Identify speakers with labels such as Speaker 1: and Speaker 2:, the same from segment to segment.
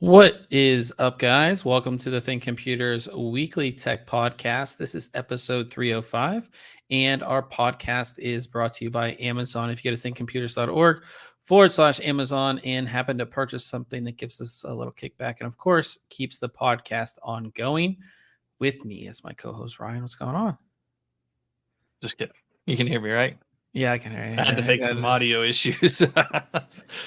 Speaker 1: What is up, guys? Welcome to the ThinkComputers weekly tech podcast. This is episode 305, and our podcast is brought to you by Amazon. If you go to thinkcomputers.org/Amazon and happen to purchase something that gives us a little kickback and, of course, keeps the podcast ongoing. With me is my co-host, Ryan. What's going on?
Speaker 2: Just kidding. You can hear me, right?
Speaker 1: Yeah, I can hear you.
Speaker 2: I had to fix some audio issues.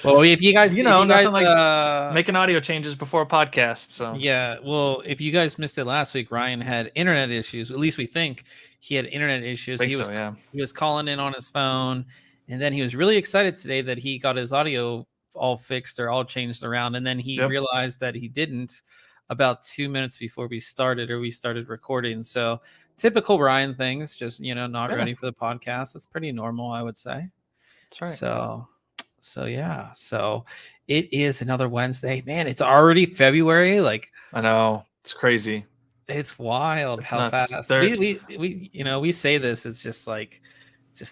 Speaker 1: Well, if you guys,
Speaker 2: nothing like making audio changes before a podcast. So
Speaker 1: yeah, well, if you guys missed it last week, Ryan had internet issues. At least we think he had internet issues. He was calling in on his phone, and then he was really excited today that he got his audio all fixed or all changed around, and then he realized that he didn't about 2 minutes before we started recording. So typical Ryan things, just not ready for the podcast. That's pretty normal, I would say.
Speaker 2: That's right.
Speaker 1: So yeah, so it is another Wednesday. Man, it's already February. Like,
Speaker 2: I know, it's crazy.
Speaker 1: It's wild how fast we say this. It's just like,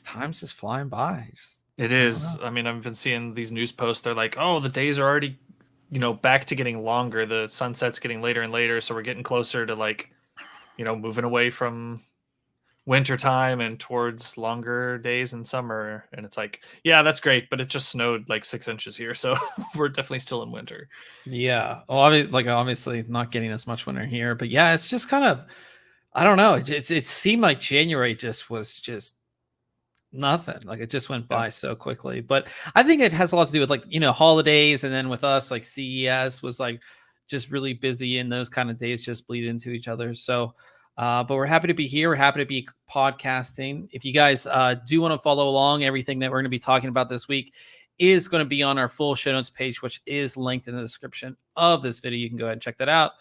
Speaker 1: time's just flying by.
Speaker 2: It is. I mean, I've been seeing these news posts. They're like, oh, the days are already, back to getting longer. The sunset's getting later and later, so we're getting closer to like, moving away from winter time and towards longer days in summer. And it's like, yeah, that's great, but it just snowed like 6 inches here, so we're definitely still in winter.
Speaker 1: Yeah, well, obviously not getting as much winter here, but yeah, it's just kind of, I don't know. It seemed like January was just nothing. Like, it just went by so quickly. But I think it has a lot to do with holidays, and then with us, like CES was like just really busy, and those kind of days just bleed into each other. So but we're happy to be here. We're happy to be podcasting. If you guys do want to follow along, everything that we're going to be talking about this week is going to be on our full show notes page, which is linked in the description of this video. You can go ahead and check that out,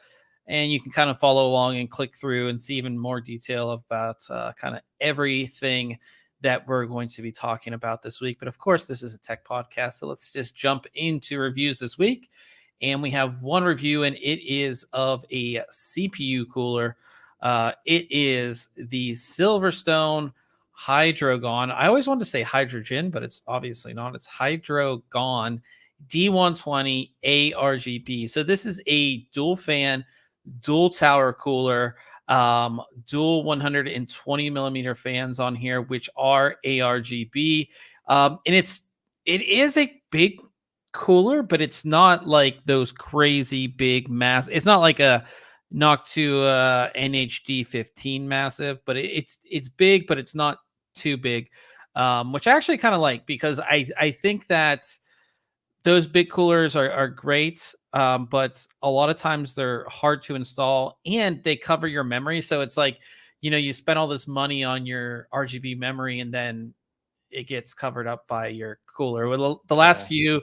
Speaker 1: and you can kind of follow along and click through and see even more detail about kind of everything that we're going to be talking about this week. But of course, this is a tech podcast, so let's just jump into reviews this week. And we have one review, and it is of a CPU cooler. It is the Silverstone Hydrogon. I always wanted to say hydrogen, but it's obviously not. It's Hydrogon D120 ARGB. So this is a dual fan, dual tower cooler, dual 120 millimeter fans on here, which are ARGB. And it is a big cooler, but it's not like those crazy big mass. It's not like a Noctua NHD 15 massive, but it's big, but it's not too big, which I actually kind of like, because I think that those big coolers are great, but a lot of times they're hard to install and they cover your memory. So it's like, you spend all this money on your RGB memory, and then it gets covered up by your cooler. Well, the last few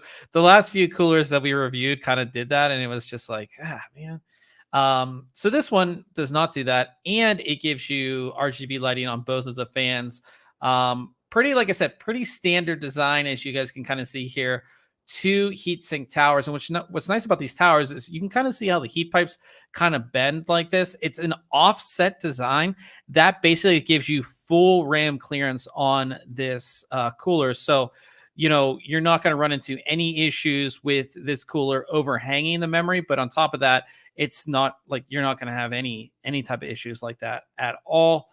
Speaker 1: coolers that we reviewed kind of did that, and it was just like, man. So this one does not do that, and it gives you RGB lighting on both of the fans. Like I said, pretty standard design, as you guys can kind of see here. 2 heatsink towers, and what's nice about these towers is you can kind of see how the heat pipes kind of bend like this. It's an offset design that basically gives you full RAM clearance on this cooler. So you're not going to run into any issues with this cooler overhanging the memory, but on top of that, it's not like you're not going to have any type of issues like that at all.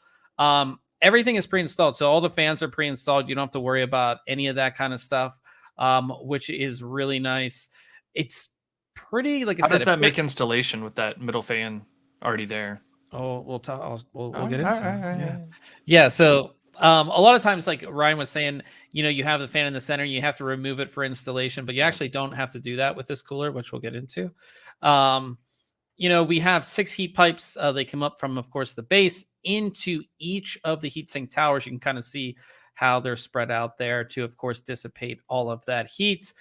Speaker 1: Everything is pre-installed, so all the fans are pre-installed. You don't have to worry about any of that kind of stuff, which is really nice. It's pretty, like I said.
Speaker 2: How does that make installation with that middle fan already there?
Speaker 1: Oh, we'll talk. We'll
Speaker 2: All
Speaker 1: get
Speaker 2: right,
Speaker 1: into
Speaker 2: all
Speaker 1: it.
Speaker 2: right, all
Speaker 1: Yeah,
Speaker 2: right.
Speaker 1: yeah. So a lot of times, like Ryan was saying, you have the fan in the center, you have to remove it for installation, but you actually don't have to do that with this cooler, which we'll get into. We have 6 heat pipes. They come up from, of course, the base into each of the heatsink towers. You can kind of see how they're spread out there to, of course, dissipate all of that heat.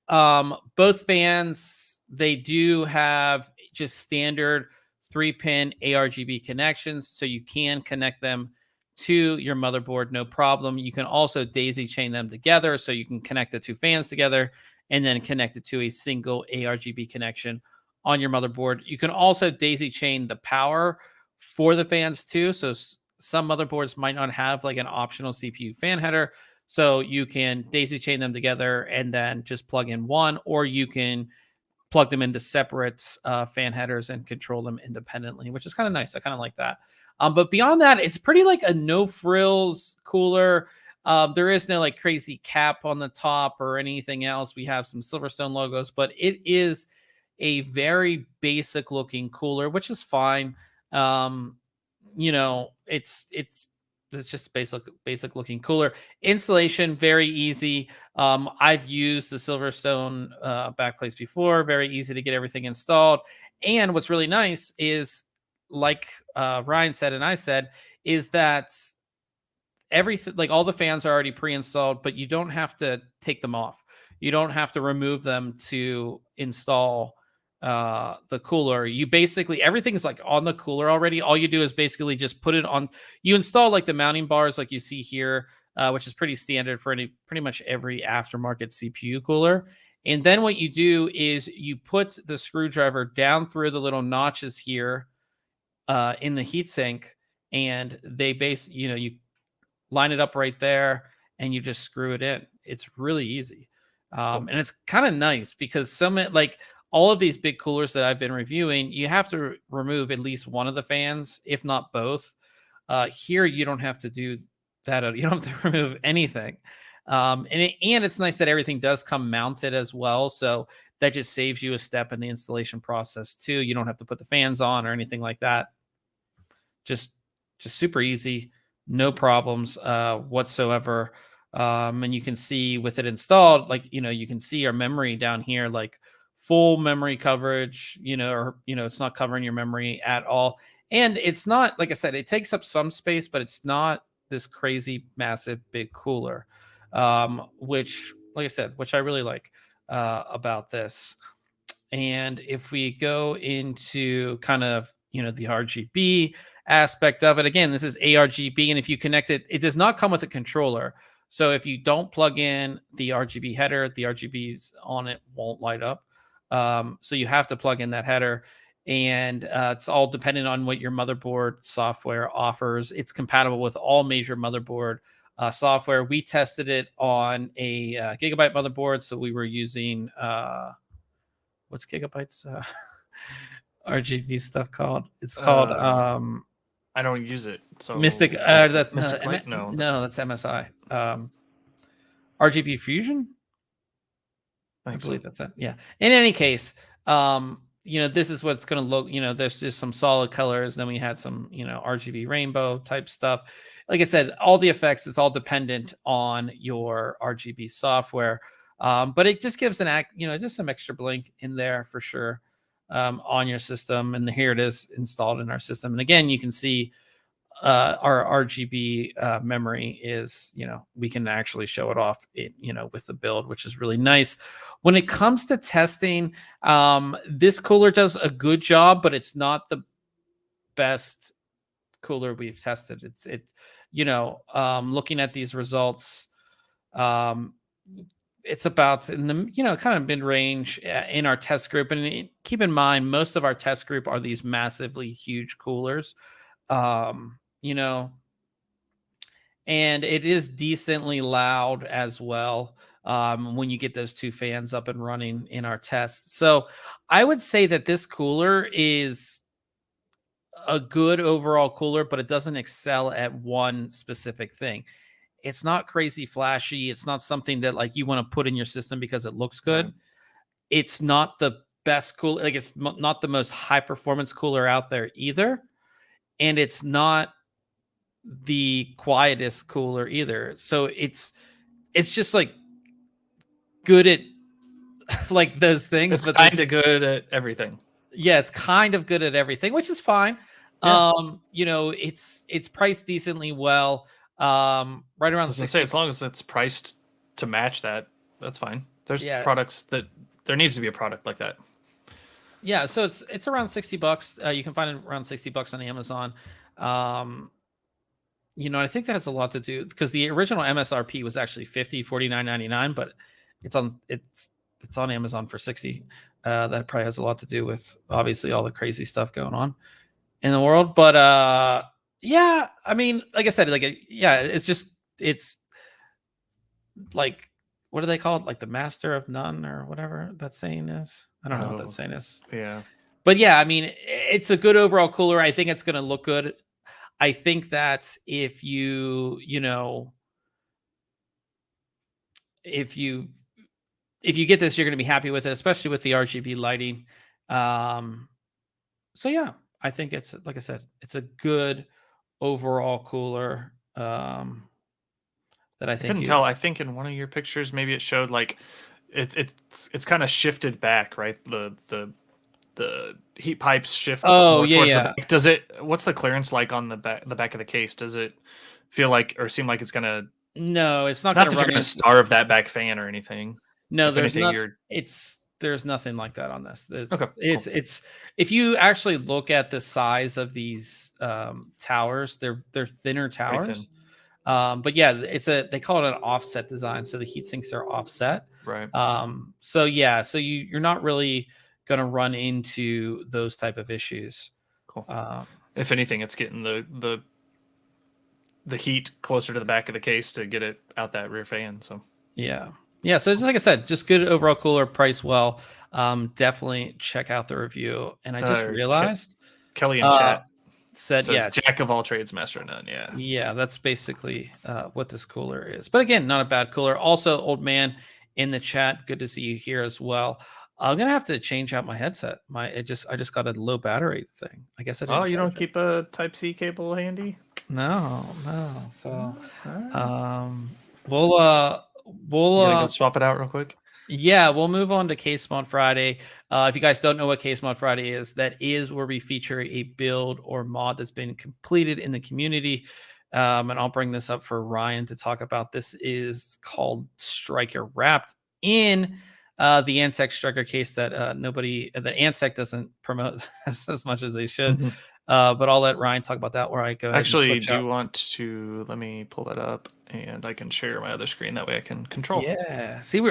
Speaker 1: Both fans, they do have just standard 3-pin ARGB connections, so you can connect them to your motherboard, no problem. You can also daisy chain them together, so you can connect the 2 fans together and then connect it to a single ARGB connection on your motherboard. You can also daisy chain the power for the fans too. So some motherboards might not have like an optional CPU fan header. So you can daisy chain them together and then just plug in one, or you can plug them into separate fan headers and control them independently, which is kind of nice. I kind of like that. But beyond that, it's pretty like a no frills cooler. There is no like crazy cap on the top or anything else. We have some Silverstone logos, but it is a very basic looking cooler, which is fine. It's just basic looking cooler. Installation very easy. I've used the Silverstone backplates before. Very easy to get everything installed. And what's really nice is, like Ryan said and I said, is that everything, like all the fans are already pre-installed, but you don't have to take them off. You don't have to remove them to install the cooler. You basically, everything is like on the cooler already. All you do is basically just put it on. You install like the mounting bars like you see here, which is pretty standard for pretty much every aftermarket CPU cooler. And then what you do is you put the screwdriver down through the little notches here in the heatsink, and you line it up right there and you just screw it in. It's really easy. And it's kind of nice because like all of these big coolers that I've been reviewing, you have to remove at least one of the fans, if not both. Here, you don't have to do that. You don't have to remove anything. And it's nice that everything does come mounted as well. So that just saves you a step in the installation process too. You don't have to put the fans on or anything like that. Just super easy, no problems whatsoever. And you can see with it installed, like, you can see our memory down here, like full memory coverage, it's not covering your memory at all. And it's not, like I said, it takes up some space, but it's not this crazy, massive, big cooler, which, like I said, which I really like about this. And if we go into kind of, the RGB aspect of it, again, this is ARGB. And if you connect it, it does not come with a controller. So if you don't plug in the RGB header, the RGBs on it won't light up. So you have to plug in that header. And it's all dependent on what your motherboard software offers. It's compatible with all major motherboard software. We tested it on a Gigabyte motherboard. So we were using, what's Gigabyte's RGB stuff called? It's called
Speaker 2: I don't use it. So
Speaker 1: Mystic.
Speaker 2: Mystic Light?
Speaker 1: No, that's MSI. RGB Fusion. I believe that's it. Yeah. In any case, this is what's going to look. There's just some solid colors. Then we had some, RGB rainbow type stuff. Like I said, all the effects, it's all dependent on your RGB software. But it just gives just some extra blink in there for sure on your system. And here it is installed in our system. And again, you can see our RGB memory is, we can actually show it off, with the build, which is really nice. When it comes to testing, this cooler does a good job, but it's not the best cooler we've tested. Looking at these results, it's about in the kind of mid range in our test group. And keep in mind, most of our test group are these massively huge coolers, and it is decently loud as well when you get those 2 fans up and running in our tests. So I would say that this cooler is a good overall cooler, but it doesn't excel at one specific thing. It's not crazy flashy. It's not something that like you want to put in your system because it looks good. Right. It's not the best cooler. Like it's not the most high performance cooler out there either. and it's not the quietest cooler either. So it's just like good at like those things,
Speaker 2: It's
Speaker 1: but
Speaker 2: kind of good at everything.
Speaker 1: yeah, it's kind of good at everything, which is fine.
Speaker 2: Yeah.
Speaker 1: You know, it's priced decently well. Right
Speaker 2: I
Speaker 1: around
Speaker 2: was gonna
Speaker 1: 60.
Speaker 2: say, as long as it's priced to match that, that's fine. There's
Speaker 1: Yeah.
Speaker 2: products that there needs to be a product like that.
Speaker 1: Yeah, so it's around $60. You can find it around $60 on Amazon. You know, I think that has a lot to do because the original MSRP was actually $49.99, but it's on Amazon for 60. That probably has a lot to do with obviously all the crazy stuff going on in the world. But yeah, I mean, like I said, like yeah, it's like what do they call it? Like the master of none or whatever that saying is. I don't know what that saying is.
Speaker 2: Yeah.
Speaker 1: But yeah, I mean, it's a good overall cooler. I think it's going to look good. I think that if you know, if you get this, you're going to be happy with it, especially with the RGB lighting. So yeah, I think it's, like I said, it's a good overall cooler. That I think
Speaker 2: couldn't tell. I think in one of your pictures, maybe it showed like it's kind of shifted back, right? The heat pipes shift more towards the back. Does it? What's the clearance like on the back of the case? Does it feel like or seem like it's gonna?
Speaker 1: No, it's not.
Speaker 2: Not that you're gonna starve that back fan or anything.
Speaker 1: No, there's nothing like that on this. It's if you actually look at the size of these towers, they're thinner towers. But yeah, they call it an offset design, so the heat sinks are offset.
Speaker 2: Right.
Speaker 1: So yeah, so you're not really going to run into those type of issues.
Speaker 2: Cool. If anything, it's getting the heat closer to the back of the case to get it out that rear fan. So
Speaker 1: yeah. So just like I said, just good overall cooler, price well. Definitely check out the review. And I just realized
Speaker 2: Kelly in chat
Speaker 1: says, yeah,
Speaker 2: jack of all trades, master of none.
Speaker 1: Yeah, that's basically what this cooler is. But again, not a bad cooler. Also, old man in the chat, good to see you here as well. I'm gonna have to change out my headset. I just got a low battery thing. I guess I didn't.
Speaker 2: Oh, you don't keep a Type-C cable handy?
Speaker 1: No. So, we'll
Speaker 2: go swap it out real quick.
Speaker 1: Yeah, we'll move on to Case Mod Friday. If you guys don't know what Case Mod Friday is, that is where we feature a build or mod that's been completed in the community. And I'll bring this up for Ryan to talk about. This is called Striker, wrapped in the Antec Striker case that Antec doesn't promote as much as they should.
Speaker 2: Mm-hmm.
Speaker 1: But I'll let Ryan talk about that. Where I go ahead
Speaker 2: actually do you want to let me pull that up and I can share my other screen, that way I can control.
Speaker 1: Yeah, see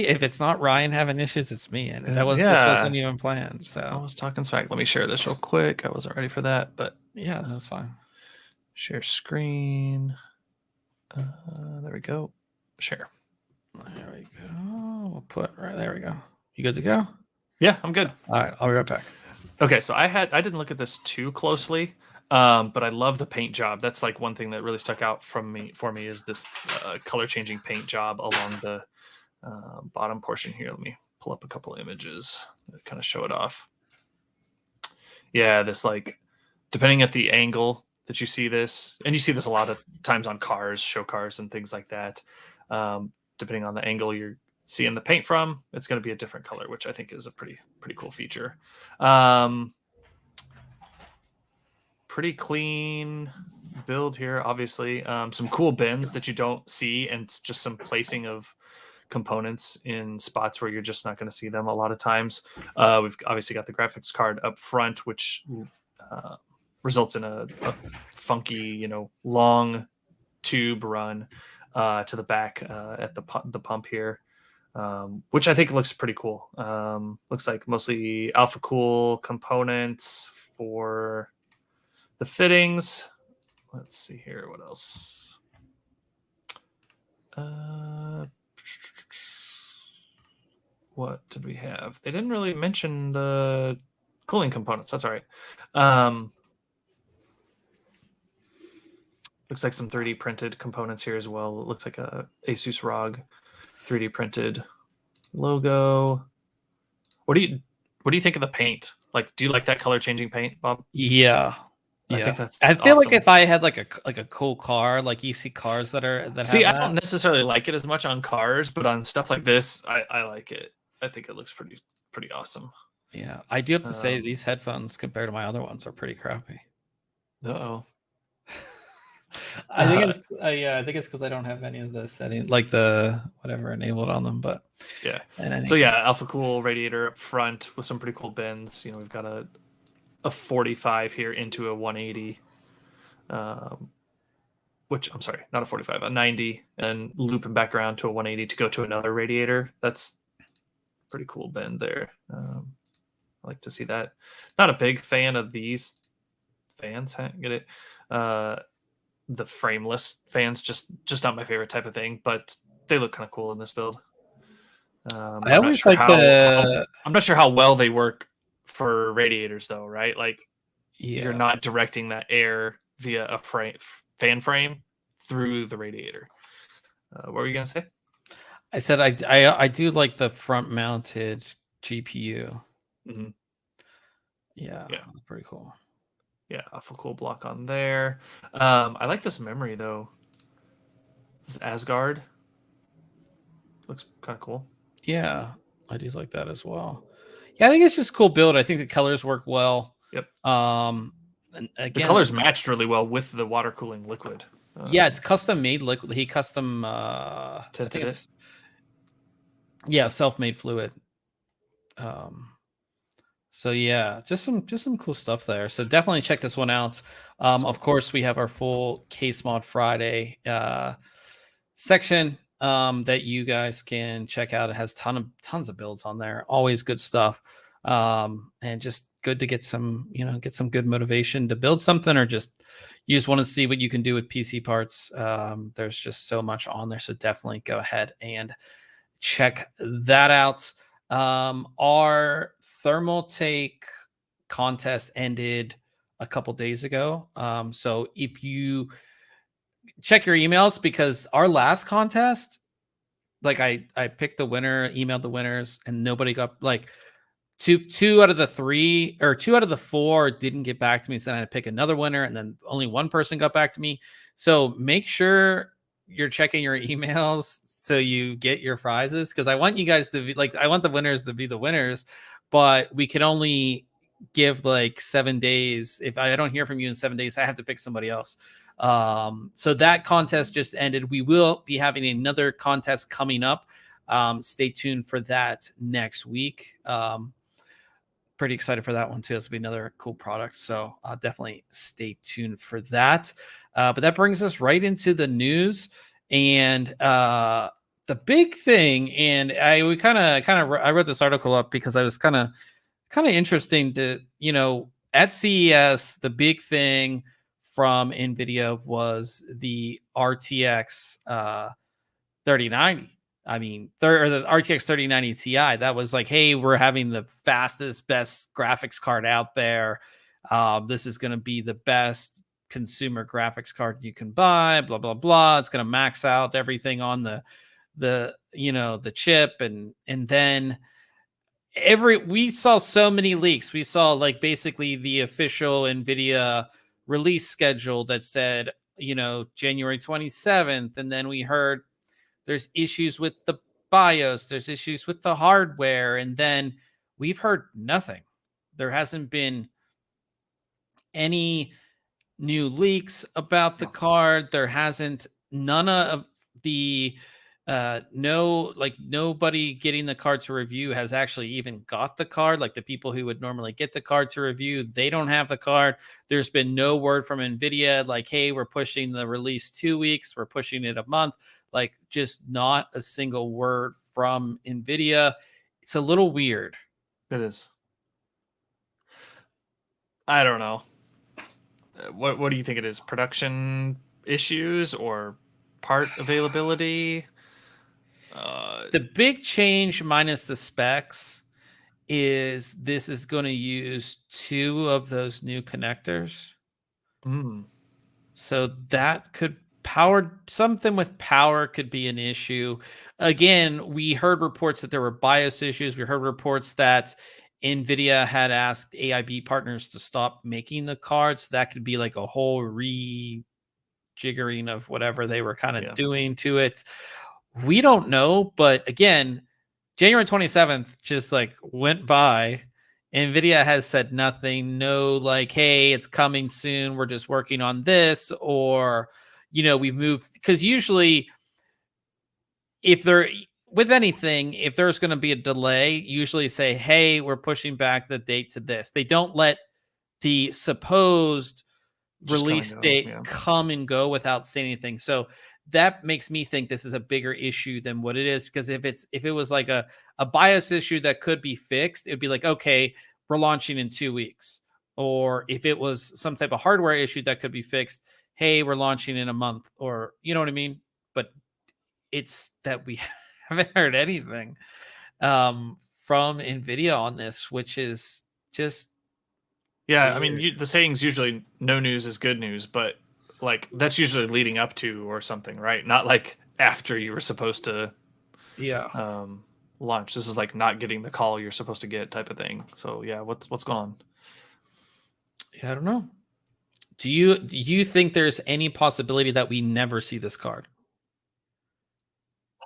Speaker 1: if it's not Ryan having issues, it's me, and this wasn't even planned. So
Speaker 2: I was talking smack. Let me share this real quick. I wasn't ready for that, but
Speaker 1: yeah, that's fine.
Speaker 2: Share screen. There we go. Share.
Speaker 1: There we go. We'll put right there. We go. You good to go?
Speaker 2: Yeah, I'm good.
Speaker 1: All right, I'll be right back.
Speaker 2: Okay, so I didn't look at this too closely, but I love the paint job. That's like one thing that really stuck out for me is this color changing paint job along the bottom portion here. Let me pull up a couple images that kind of show it off. Yeah, this like, depending at the angle that you see this, and you see this a lot of times on cars, show cars and things like that. Depending on the angle you're seeing the paint from, it's going to be a different color, which I think is a pretty cool feature. Pretty clean build here, obviously. Some cool bins that you don't see, and just some placing of components in spots where you're just not going to see them a lot of times. We've obviously got the graphics card up front, which results in a funky, long tube run to the back at the pump here. Which I think looks pretty cool. Looks like mostly Alphacool components for the fittings. Let's see here. What else? What did we have? They didn't really mention the cooling components. That's all right. Looks like some 3D printed components here as well. It looks like a Asus ROG 3D printed logo. What do you think of the paint? Like, do you like that color changing paint, Bob?
Speaker 1: Yeah, Yeah.
Speaker 2: I think that's
Speaker 1: I feel like
Speaker 2: awesome.
Speaker 1: if I had like a cool car, like you see cars that
Speaker 2: See,
Speaker 1: have
Speaker 2: I don't necessarily like it as much on cars, but on stuff like this, I like it. I think it looks pretty awesome.
Speaker 1: Yeah, I do have to say these headphones compared to my other ones are pretty crappy.
Speaker 2: Uh-oh.
Speaker 1: I think it's yeah, I think it's because I don't have any of the settings, like the whatever enabled on them. But
Speaker 2: yeah, so yeah, Alphacool Radiator up front with some pretty cool bends. You know, we've got a 45 here into a 180, which I'm sorry, not a 45, a 90, and looping back around to a 180 to go to another radiator. That's pretty cool bend there. I like to see that. Not a big fan of these fans. Get it? The frameless fans, just not my favorite type of thing, but they look kind of cool in this build.
Speaker 1: I always like
Speaker 2: I'm not sure how well they work for radiators though, right? Like you're not directing that air via a fan frame through the radiator. What were you gonna say?
Speaker 1: I said I do like the front mounted GPU.
Speaker 2: Mm-hmm.
Speaker 1: Yeah, pretty cool.
Speaker 2: Yeah, a cool block on there. I like this memory though. This Asgard looks kind of cool.
Speaker 1: Yeah, I do like that as well. Yeah, I think it's just a cool build. I think the colors work well.
Speaker 2: Yep.
Speaker 1: And again,
Speaker 2: the colors matched really well with the water cooling liquid.
Speaker 1: Yeah, it's custom made liquid. He custom
Speaker 2: tinted it.
Speaker 1: Yeah, self-made fluid. So yeah, just some cool stuff there. So definitely check this one out. Of course, we have our full Case Mod Friday section that you guys can check out. It has tons of builds on there. Always good stuff. And just good to get some, get some good motivation to build something, or just you just want to see what you can do with PC parts. There's just so much on there. So definitely go ahead and check that out. Our thermal take contest ended a couple days ago. So if you check your emails, because our last contest, like I picked the winner, emailed the winners, and nobody got, like, two out of the three, or 2 out of the 4 didn't get back to me. So then I had to pick another winner, and then only one person got back to me. So make sure you're checking your emails so you get your prizes, because I want you guys to be like, I want the winners to be the winners, but we can only give like 7 days. If I don't hear from you in 7 days, I have to pick somebody else. So that contest just ended. We will be having another contest coming up. Stay tuned for that next week. Pretty excited for that one too. This will be another cool product. So definitely stay tuned for that. But that brings us right into the news, and the big thing. And I wrote this article up because I was kind of interesting to, at CES, the big thing from NVIDIA was the RTX 3090. I mean, or the RTX 3090 Ti. That was like, hey, we're having the fastest, best graphics card out there. This is going to be the best consumer graphics card you can buy. Blah blah blah. It's going to max out everything on the chip, and then we saw so many leaks. We saw like basically the official NVIDIA release schedule that said, January 27th, and then we heard there's issues with the BIOS, there's issues with the hardware, and then we've heard nothing. There hasn't been any new leaks about the card. There hasn't, none of the nobody getting the card to review has actually even got the card. Like the people who would normally get the card to review, they don't have the card. There's been no word from NVIDIA like, hey, we're pushing the release 2 weeks, we're pushing it a month. Like, just not a single word from NVIDIA. It's a little weird.
Speaker 2: It is. I don't know. What do you think it is? Production issues or part availability?
Speaker 1: The big change, minus the specs, is this is going to use 2 of those new connectors. So that could something with power could be an issue. Again, we heard reports that there were BIOS issues. We heard reports that NVIDIA had asked AIB partners to stop making the cards. That could be like a whole rejiggering of whatever they were kind of doing to it. We don't know, but again, January 27th just like went by. NVIDIA has said nothing. No, like, hey, it's coming soon. We're just working on this, or, you know, we've moved, because usually if they're with anything, if there's going to be a delay, usually say, hey, we're pushing back the date to this. They don't let the supposed release date come and go without saying anything. So that makes me think this is a bigger issue than what it is, because if it was like a BIOS issue that could be fixed, it'd be like, okay, we're launching in 2 weeks. Or if it was some type of hardware issue that could be fixed, hey, we're launching in a month, or you know what I mean? But it's that we haven't heard anything from NVIDIA on this, which is just
Speaker 2: I mean, the saying's usually no news is good news, but like that's usually leading up to or something, right? Not like after you were supposed to launch. This is like not getting the call you're supposed to get type of thing. So yeah, what's going on?
Speaker 1: Yeah, I don't know. Do you think there's any possibility that we never see this card?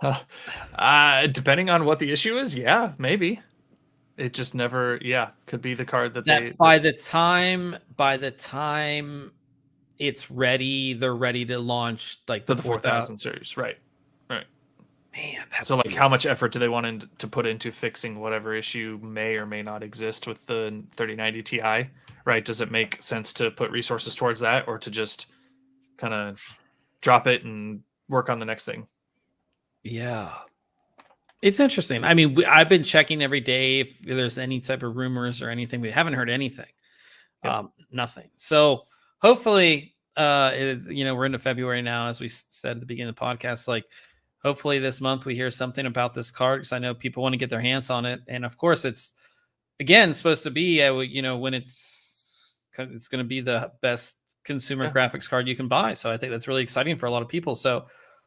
Speaker 2: Depending on what the issue is, yeah, maybe. It just never, could be the card that
Speaker 1: by the time it's ready, they're ready to launch like the
Speaker 2: 4000 series, right?
Speaker 1: Man,
Speaker 2: so like, how much effort do they want to put into fixing whatever issue may or may not exist with the 3090 Ti? Right? Does it make sense to put resources towards that, or to just kind of drop it and work on the next thing?
Speaker 1: Yeah, it's interesting. I mean, I've been checking every day if there's any type of rumors or anything. We haven't heard anything. Nothing. So hopefully, we're into February now, as we said at the beginning of the podcast. Like, hopefully this month we hear something about this card, because I know people want to get their hands on it. And of course, it's again supposed to be, when it's going to be the best consumer graphics card you can buy. So I think that's really exciting for a lot of people. So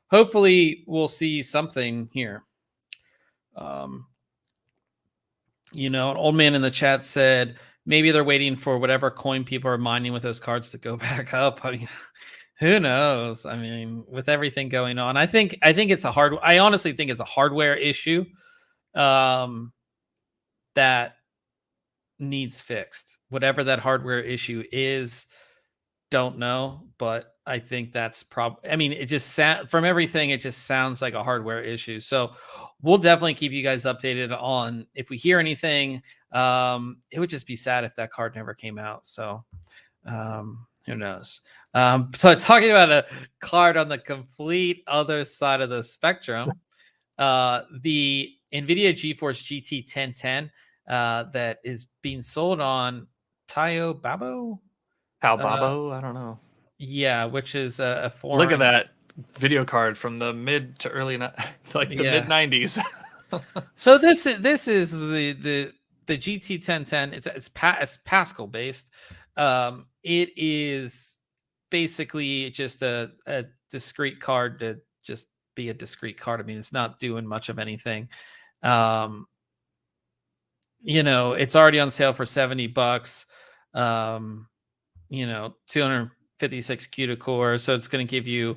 Speaker 1: hopefully we'll see something here. An old man in the chat said maybe they're waiting for whatever coin people are mining with those cards to go back up. I mean, who knows? I mean, with everything going on, I honestly think it's a hardware issue that needs fixed. Whatever that hardware issue is, don't know, but I think that's probably, I mean, it just from everything, it just sounds like a hardware issue. So we'll definitely keep you guys updated on if we hear anything. It would just be sad if that card never came out. So who knows? So talking about a card on the complete other side of the spectrum, the NVIDIA GeForce GT 1010 that is being sold on Taobao.
Speaker 2: I don't know.
Speaker 1: Yeah, which is a foreign.
Speaker 2: Look at that video card from the mid to early, mid 90s.
Speaker 1: So this is the GT 1010. It's Pascal based. It is basically just a discrete card to just be a discrete card. I mean, it's not doing much of anything. It's already on sale for $70. 256 CUDA core, so it's going to give you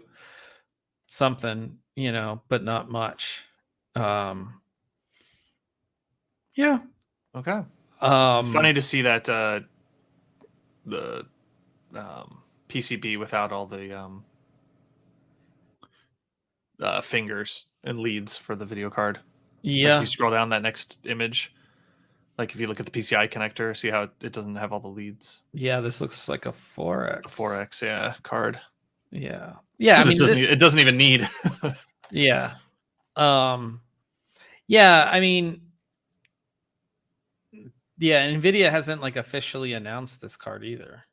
Speaker 1: something, but not much. Okay.
Speaker 2: It's funny to see that the PCB without all the fingers and leads for the video card.
Speaker 1: Yeah.
Speaker 2: If you scroll down that next image, like if you look at the PCI connector, see how it doesn't have all the leads.
Speaker 1: Yeah, this looks like a 4X.
Speaker 2: A 4X, card.
Speaker 1: Yeah.
Speaker 2: I mean, it doesn't even need.
Speaker 1: Yeah. I mean, NVIDIA hasn't like officially announced this card either,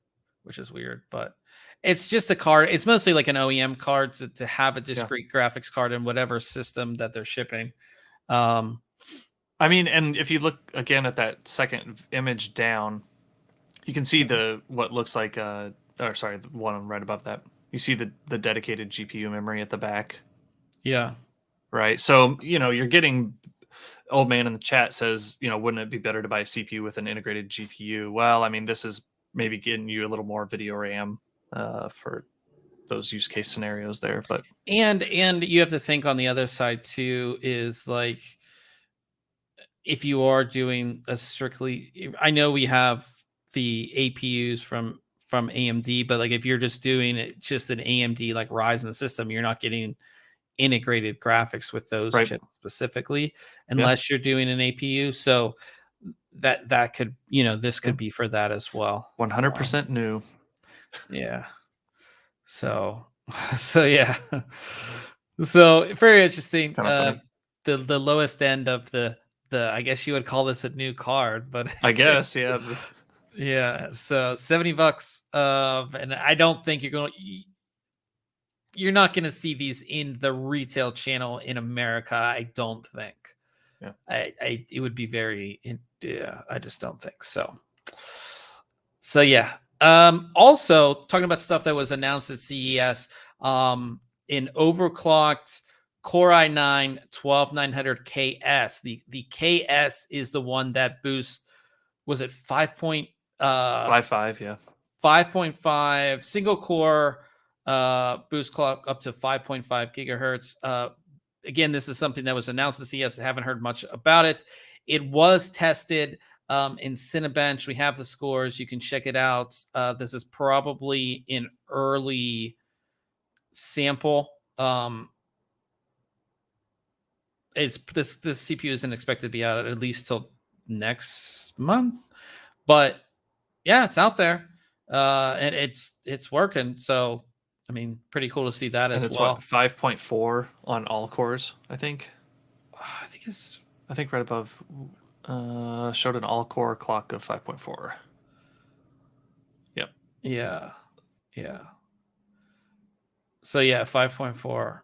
Speaker 1: which is weird, but it's just a card. It's mostly like an OEM card to have a discrete graphics card in whatever system that they're shipping.
Speaker 2: I mean, and if you look again at that second image down, you can see what looks like the one right above that. You see the dedicated GPU memory at the back.
Speaker 1: Yeah.
Speaker 2: Right. So, you're getting Old man in the chat says, wouldn't it be better to buy a CPU with an integrated GPU? Well, I mean, this is maybe getting you a little more video RAM for those use case scenarios there, but
Speaker 1: and you have to think on the other side too, is like, if you are doing a strictly, I know we have the APUs from AMD, but like if you're just doing it just an AMD like Ryzen system, you're not getting integrated graphics with those chips specifically, unless you're doing an APU. So that could, this could be for that as well.
Speaker 2: 100% new.
Speaker 1: Yeah. So yeah. So very interesting. The lowest end of the I guess you would call this a new card, but
Speaker 2: I guess, yeah.
Speaker 1: Yeah. So $70. And I don't think you're not going to see these in the retail channel in America. I don't think.
Speaker 2: Yeah.
Speaker 1: It would be very, yeah, I just don't think so. So yeah. Also talking about stuff that was announced at CES, in overclocked Core i9 12900KS. The KS is the one that boosts, was it 5.5?
Speaker 2: Yeah.
Speaker 1: 5.5 single core boost clock up to 5.5 gigahertz. Again, this is something that was announced at CES. I haven't heard much about it. It was tested in Cinebench. We have the scores. You can check it out. This is probably an early sample. This CPU isn't expected to be out at least till next month, but yeah, it's out there, and it's working. So I mean, pretty cool to see that as well.
Speaker 2: 5.4 on all cores, I think.
Speaker 1: I think
Speaker 2: right above showed an all core clock of 5.4. Yep.
Speaker 1: Yeah. So yeah, 5.4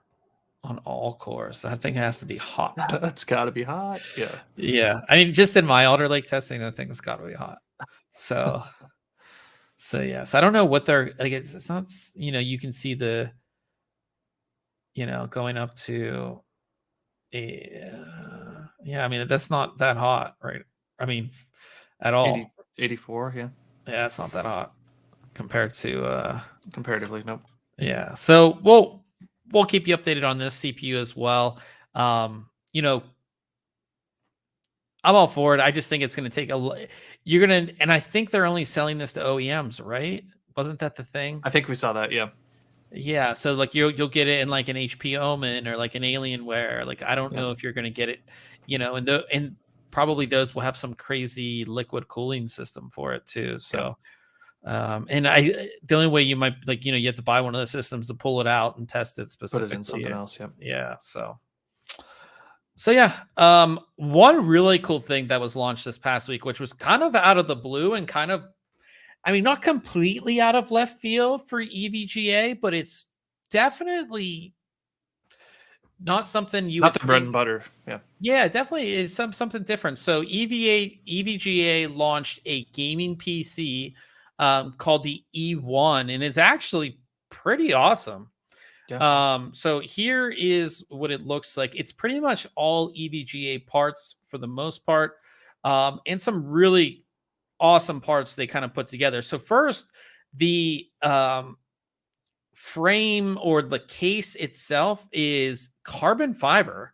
Speaker 1: on all cores. That thing has to be hot.
Speaker 2: That's got to be hot. Yeah.
Speaker 1: Yeah. I mean, just in my Alder Lake testing, that thing's got to be hot. So yes, I don't know what they're like. It's not, you can see the, going up to I mean, that's not that hot, right? I mean, at all.
Speaker 2: 84. Yeah.
Speaker 1: Yeah. It's not that hot compared to,
Speaker 2: comparatively. Nope.
Speaker 1: Yeah. So we'll keep you updated on this CPU as well. I'm all for it. I just think it's going to take and I think they're only selling this to OEMs, right? Wasn't that the thing?
Speaker 2: I think we saw that. Yeah.
Speaker 1: Yeah. So like you'll get it in like an HP Omen or like an Alienware. Like, I don't know if you're going to get it, and probably those will have some crazy liquid cooling system for it too. So, and the only way you might you have to buy one of the systems to pull it out and test it specifically.
Speaker 2: Put it in something else.
Speaker 1: Yeah. So yeah, one really cool thing that was launched this past week, which was kind of out of the blue and kind of, I mean, not completely out of left field for EVGA, but it's definitely not something you
Speaker 2: not
Speaker 1: would
Speaker 2: the bread and butter.
Speaker 1: Yeah, definitely is something different. So EVGA launched a gaming PC called the E1, and it's actually pretty awesome. Yeah. So here is what it looks like. It's pretty much all EVGA parts for the most part, and some really awesome parts they kind of put together. So first, the frame or the case itself is carbon fiber.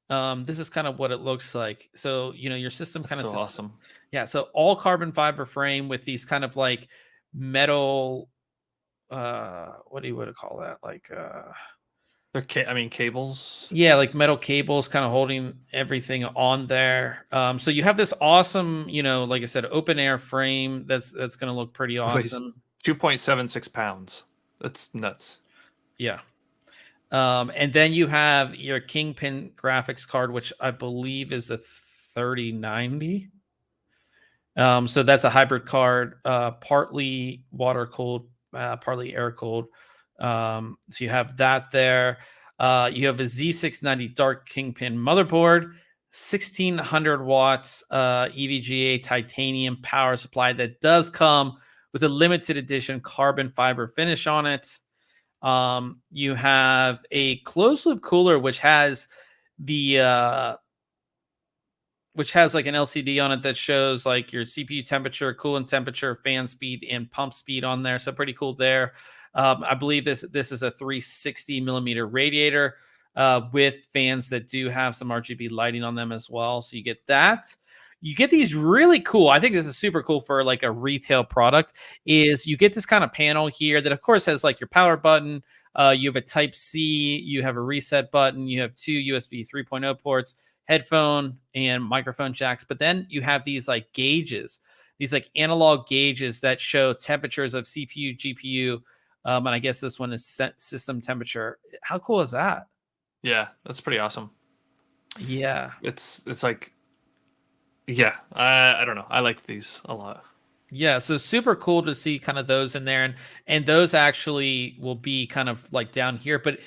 Speaker 1: This is kind of what it looks like. So your system kind of
Speaker 2: awesome.
Speaker 1: Yeah, so all carbon fiber frame with these kind of like metal. What do you want to call that? Like
Speaker 2: they're cables.
Speaker 1: Yeah, like metal cables kind of holding everything on there. So you have this awesome, like I said, open air frame that's going to look pretty awesome.
Speaker 2: 2.76 pounds. That's nuts.
Speaker 1: Yeah. And then you have your Kingpin graphics card, which I believe is a 3090. So that's a hybrid card, partly water cooled, partly air cooled. So you have that there. You have a Z690 Dark Kingpin motherboard, 1600 watts EVGA titanium power supply that does come with a limited edition carbon fiber finish on it. You have a closed loop cooler, which has the which has like an LCD on it that shows like your CPU temperature, coolant temperature, fan speed, and pump speed on there. So pretty cool there. I believe this is a 360 millimeter radiator with fans that do have some RGB lighting on them as well. So you get that. You get these really cool. I think this is super cool for like a retail product. Is you get this kind of panel here that, of course, has like your power button. You have a Type C. You have a reset button. You have two USB 3.0 ports, headphone and microphone jacks. But then you have these like gauges, these like analog gauges that show temperatures of CPU, GPU. And I guess this one is set system temperature. How cool is that?
Speaker 2: Yeah, that's pretty awesome.
Speaker 1: Yeah.
Speaker 2: It's like, yeah, I don't know. I like these a lot.
Speaker 1: Yeah, so super cool to see kind of those in there, and those actually will be kind of like down here. But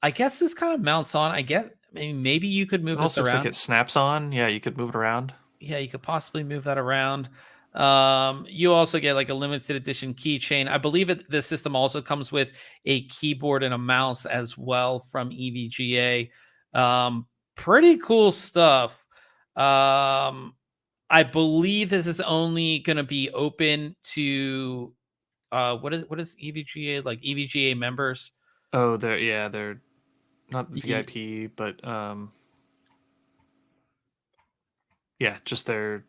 Speaker 1: I guess this kind of mounts on. I get maybe you could move
Speaker 2: It
Speaker 1: this
Speaker 2: also looks
Speaker 1: around.
Speaker 2: like it snaps on. Yeah, you could move it around.
Speaker 1: Yeah, you could possibly move that around. You also get like a limited edition keychain. I believe this system also comes with a keyboard and a mouse as well from EVGA. Pretty cool stuff. I believe this is only going to be open to what is EVGA, like EVGA members?
Speaker 2: Oh, they're not
Speaker 1: Ye-
Speaker 2: VIP, but yeah, just their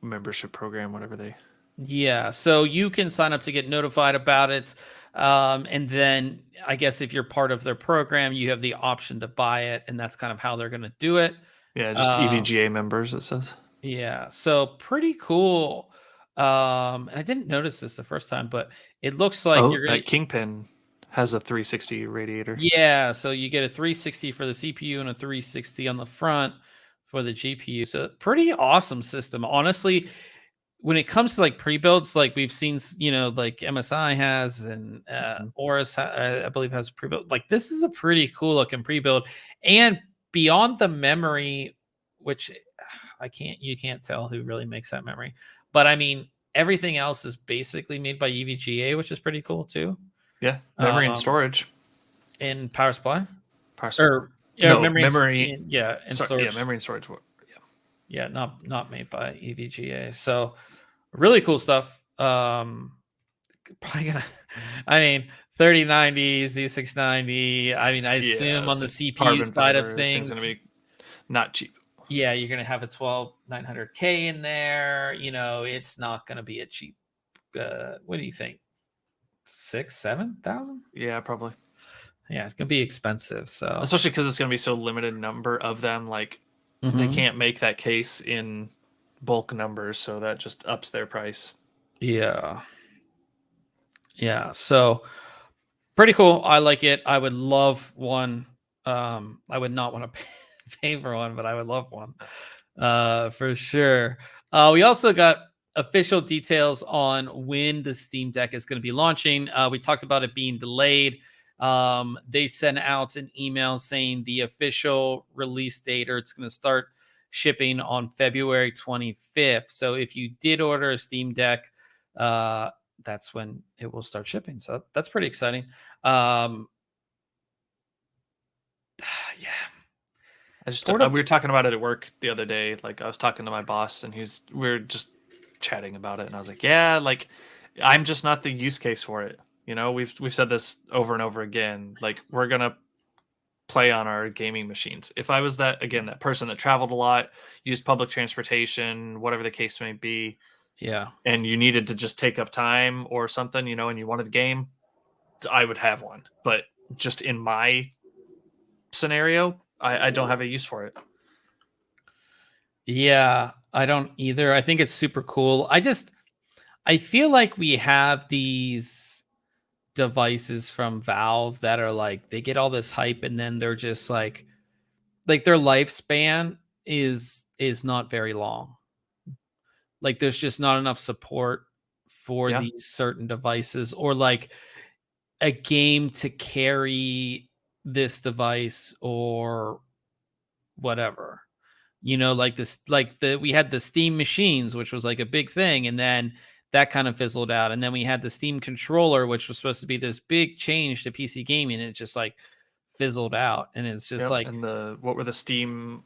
Speaker 2: membership program, whatever they.
Speaker 1: Yeah, so you can sign up to get notified about it. And then I guess if you're part of their program, you have the option to buy it, and that's kind of how they're going to do it.
Speaker 2: Yeah, just EVGA members, it says.
Speaker 1: Yeah, so pretty cool. And I didn't notice this the first time, but it looks like you're gonna.
Speaker 2: That Kingpin has a 360 radiator.
Speaker 1: Yeah, so you get a 360 for the CPU and a 360 on the front for the GPU. So pretty awesome system. Honestly, when it comes to like pre-builds, like we've seen, like MSI has and Oris, I believe, has pre-built. Like this is a pretty cool looking pre-build, and beyond the memory, which you can't tell who really makes that memory, but I mean everything else is basically made by EVGA, which is pretty cool too.
Speaker 2: Yeah, memory and storage,
Speaker 1: and power supply,
Speaker 2: or
Speaker 1: no,
Speaker 2: memory,
Speaker 1: and
Speaker 2: storage.
Speaker 1: Yeah,
Speaker 2: memory and storage.
Speaker 1: Yeah, not made by EVGA. So really cool stuff. Probably gonna, I mean, 3090, Z690. I mean, I assume on the CPU side of things,
Speaker 2: gonna be not cheap.
Speaker 1: Yeah, you're gonna have a 12900K in there. It's not gonna be a cheap. What do you think? 6,000-7,000?
Speaker 2: Yeah, probably.
Speaker 1: Yeah, it's gonna be expensive. So
Speaker 2: especially because it's gonna be so limited number of them, like. They can't make that case in bulk numbers, so that just ups their price.
Speaker 1: Yeah. So pretty cool. I like it. I would love one. I would not want to pay for one, but I would love one for sure. We also got official details on when the Steam Deck is going to be launching. We talked about it being delayed. They sent out an email saying the official release date, or it's going to start shipping on February 25th. So if you did order a Steam Deck, that's when it will start shipping. So that's pretty exciting. Yeah.
Speaker 2: We were talking about it at work the other day. Like I was talking to my boss, and we were just chatting about it, and I was like, yeah, like I'm just not the use case for it. We've said this over and over again. Like we're gonna play on our gaming machines. If I was that person that traveled a lot, used public transportation, whatever the case may be,
Speaker 1: yeah,
Speaker 2: and you needed to just take up time or something, and you wanted a game, I would have one. But just in my scenario, I don't have a use for it.
Speaker 1: Yeah, I don't either. I think it's super cool. I feel like we have these devices from Valve that are like they get all this hype and then they're just like their lifespan is not very long. Like there's just not enough support for these certain devices, or like a game to carry this device or whatever. Like this, we had the Steam machines, which was like a big thing, and then that kind of fizzled out. And then we had the Steam controller, which was supposed to be this big change to PC gaming, and it just like fizzled out. And it's just
Speaker 2: and what were the Steam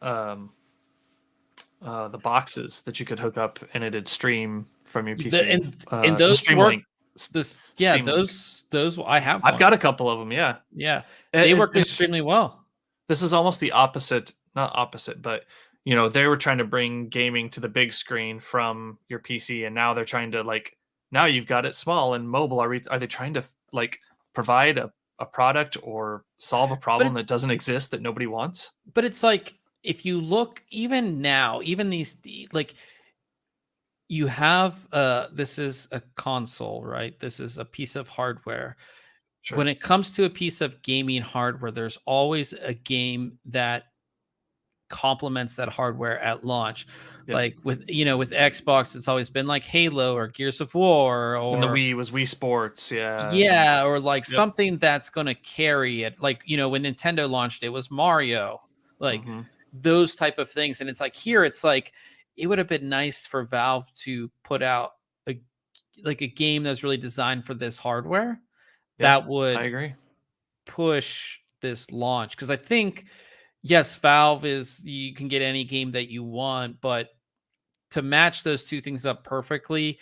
Speaker 2: the boxes that you could hook up and it'd stream from your PC.
Speaker 1: And
Speaker 2: The
Speaker 1: those
Speaker 2: Stream
Speaker 1: work.
Speaker 2: Link.
Speaker 1: Yeah,
Speaker 2: Steam Link.
Speaker 1: those I have.
Speaker 2: I've got a couple of them. Yeah,
Speaker 1: Yeah, they worked extremely well.
Speaker 2: This is almost the opposite, not opposite, but they were trying to bring gaming to the big screen from your PC, and now they're trying to now you've got it small and mobile. Are they trying to provide a product or solve a problem that doesn't exist that nobody wants?
Speaker 1: But it's like, if you look even now, even these you have this is a console, right? This is a piece of hardware.
Speaker 2: Sure.
Speaker 1: When it comes to a piece of gaming hardware, there's always a game that complements that hardware at launch.
Speaker 2: Yep.
Speaker 1: Like with Xbox, it's always been like Halo or Gears of War, or
Speaker 2: and the Wii was Wii Sports.
Speaker 1: Yeah, or like something that's going to carry it. Like, when Nintendo launched, it was Mario, like those type of things. And it's like, here, it's like, it would have been nice for Valve to put out a game that's really designed for this hardware. That would,
Speaker 2: I agree,
Speaker 1: push this launch. Because I think, yes, Valve you can get any game that you want, but to match those two things up perfectly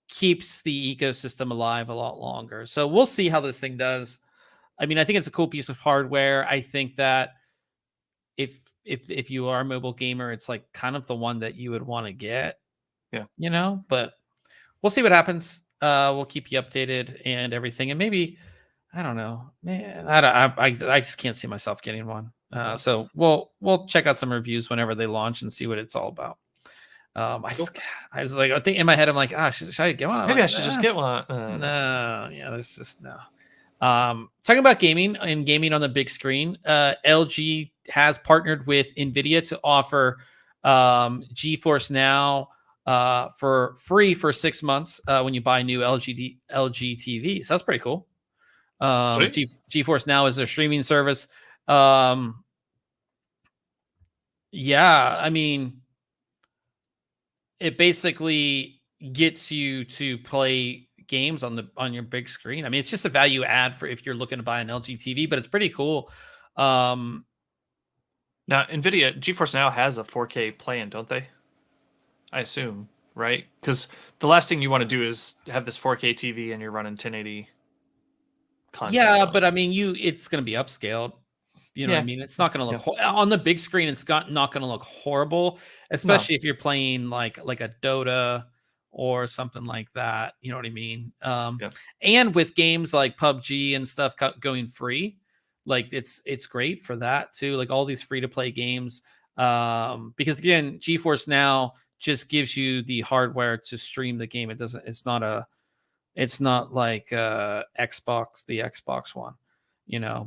Speaker 1: keeps the ecosystem alive a lot longer. So we'll see how this thing does. I mean, I think it's a cool piece of hardware. I think that if you are a mobile gamer, it's like kind of the one that you would want to get.
Speaker 2: Yeah.
Speaker 1: But we'll see what happens. We'll keep you updated and everything. And maybe, I don't know, man, I just can't see myself getting one. So we'll check out some reviews whenever they launch and see what it's all about. I was like, I think in my head, I'm like, should I get one?
Speaker 2: Maybe I should just get one.
Speaker 1: No, yeah, there's just no. Talking about gaming and gaming on the big screen, LG has partnered with NVIDIA to offer GeForce Now for free for 6 months when you buy a new LG TV. So that's pretty cool. GeForce Now is their streaming service. Yeah, I mean, it basically gets you to play games on your big screen. I mean, it's just a value add for if you're looking to buy an LG TV, but it's pretty cool.
Speaker 2: Now, NVIDIA GeForce Now has a 4K plan, don't they? I assume, right? Because the last thing you want to do is have this 4K TV and you're running 1080 content.
Speaker 1: Yeah, but I mean, it's going to be upscaled. You know what I mean? It's not going to look on the big screen. It's not going to look horrible, especially if you're playing like a Dota or something like that. You know what I mean? And with games like PUBG and stuff going free, like it's great for that too. Like all these free to play games, because again, GeForce Now just gives you the hardware to stream the game. It's not like Xbox, the Xbox One.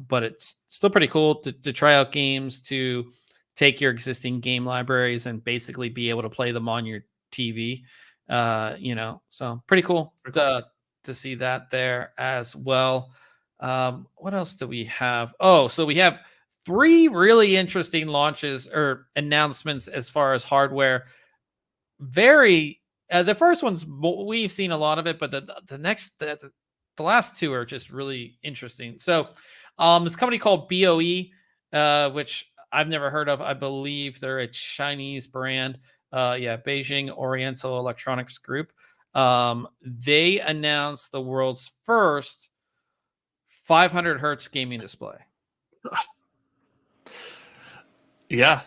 Speaker 1: But it's still pretty cool to try out games, to take your existing game libraries and basically be able to play them on your TV. So pretty cool to see that there as well. What else do we have? Oh, so we have 3 really interesting launches or announcements as far as hardware. The first one's, we've seen a lot of it, but the last 2 are just really interesting. So this company called BOE, which I've never heard of. I believe they're a Chinese brand. Beijing Oriental Electronics Group. They announced the world's first 500 hertz gaming display.
Speaker 2: Yeah.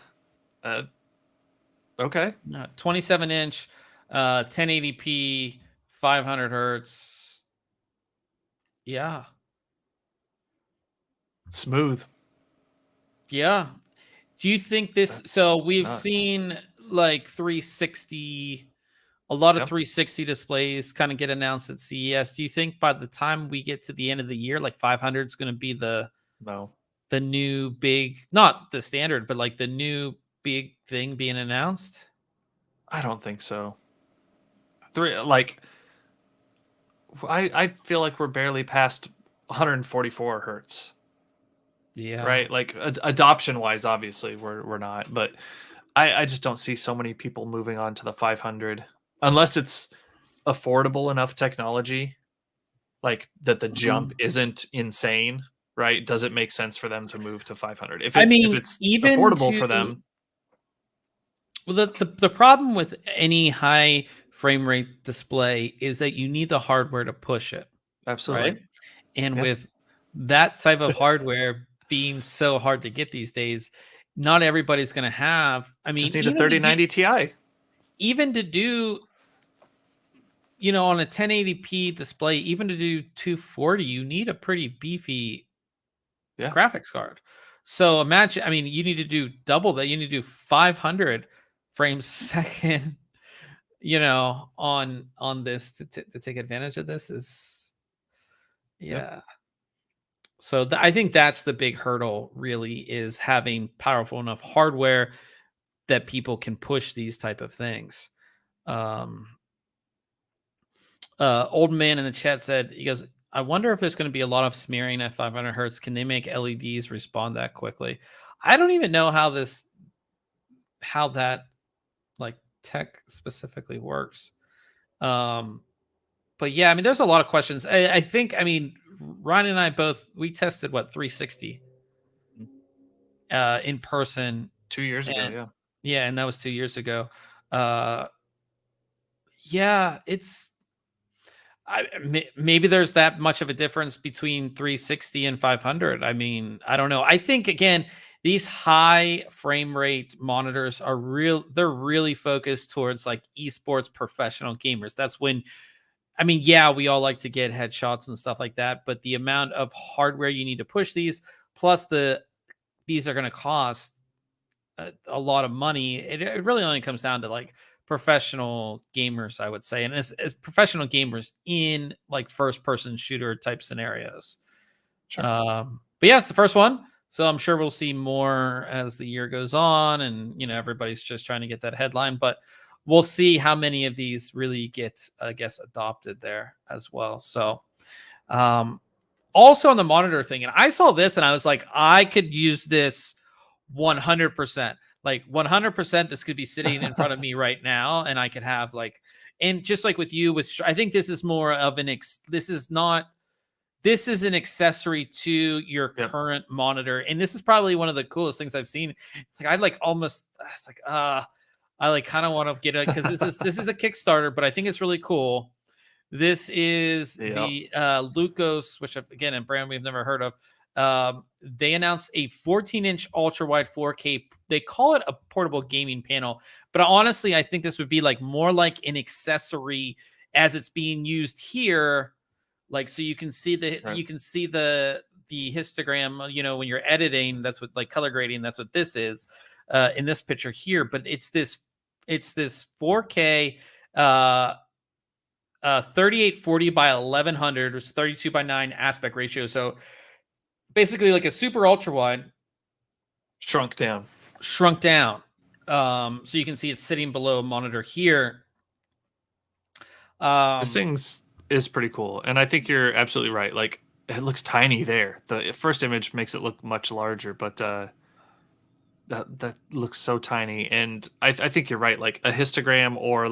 Speaker 2: Okay.
Speaker 1: 27-inch, 1080p, 500 hertz. Yeah.
Speaker 2: Smooth.
Speaker 1: Yeah. Do you think this? So we've seen like 360, a lot of 360 displays kind of get announced at CES. Do you think by the time we get to the end of the year, like 500 is going to be the new big, not the standard, but like the new big thing being announced?
Speaker 2: I don't think so. I feel like we're barely past 144 hertz.
Speaker 1: Yeah.
Speaker 2: Right. Like adoption wise, obviously we're not, but I just don't see so many people moving on to the 500 unless it's affordable enough technology, like that the jump isn't insane, right? Does it make sense for them to move to 500? If it's
Speaker 1: even
Speaker 2: affordable for them.
Speaker 1: Well, the problem with any high frame rate display is that you need the hardware to push it,
Speaker 2: Absolutely.
Speaker 1: right? And
Speaker 2: Yeah.
Speaker 1: with that type of hardware being so hard to get these days, not everybody's going to have. I mean,
Speaker 2: Just need a 3090 Ti.
Speaker 1: even to do, on a 1080p display, even to do 240, you need a pretty beefy
Speaker 2: Yeah.
Speaker 1: graphics card. So imagine, I mean, you need to do double that. You need to do 500 frames a second, on this to take advantage of this is,
Speaker 2: Yep.
Speaker 1: yeah. So I think that's the big hurdle really, is having powerful enough hardware that people can push these type of things. Um, Old man in the chat said, he goes, I wonder if there's going to be a lot of smearing at 500 hertz. Can they make LEDs respond that quickly? I don't even know how that like tech specifically works. But yeah, I mean, there's a lot of questions. I think, I mean, Ryan and I we tested 360 in person
Speaker 2: 2 years ago.
Speaker 1: and
Speaker 2: Yeah.
Speaker 1: yeah, and that was 2 years ago. Yeah, maybe there's that much of a difference between 360 and 500. I mean, I don't know. I think again, these high frame rate monitors they're really focused towards like esports professional gamers. That's when, I mean, yeah, we all like to get headshots and stuff like that, but the amount of hardware you need to push these, plus these are going to cost a lot of money. It really only comes down to like professional gamers, I would say, and as professional gamers in like first person shooter type scenarios.
Speaker 2: Sure.
Speaker 1: But yeah, it's the first one, so I'm sure we'll see more as the year goes on, and everybody's just trying to get that headline, but we'll see how many of these really get, I guess, adopted there as well. So also on the monitor thing, and I saw this and I was like, I could use this 100%. Like 100%, this could be sitting in front of me right now, and I could have and just like with you, I think this is more of this is an accessory to your current monitor, and this is probably one of the coolest things I've seen. Like I kind of want to get it because this is a Kickstarter, but I think it's really cool. This is the LUCOS, which again, a brand we've never heard of. They announced a 14-inch ultra-wide 4K. They call it a portable gaming panel, but honestly, I think this would be more like an accessory as it's being used here. Like, so you can see the histogram. When you're editing, that's what color grading. That's what this is in this picture here. But it's this 4K 3840 by 1100, which is 32 by 9 aspect ratio. So basically like a super ultra wide
Speaker 2: shrunk down.
Speaker 1: So you can see it's sitting below a monitor here.
Speaker 2: This thing's is pretty cool, and I think you're absolutely right. Like, it looks tiny there. The first image makes it look much larger, but that looks so tiny. And I think you're right. Like a histogram, or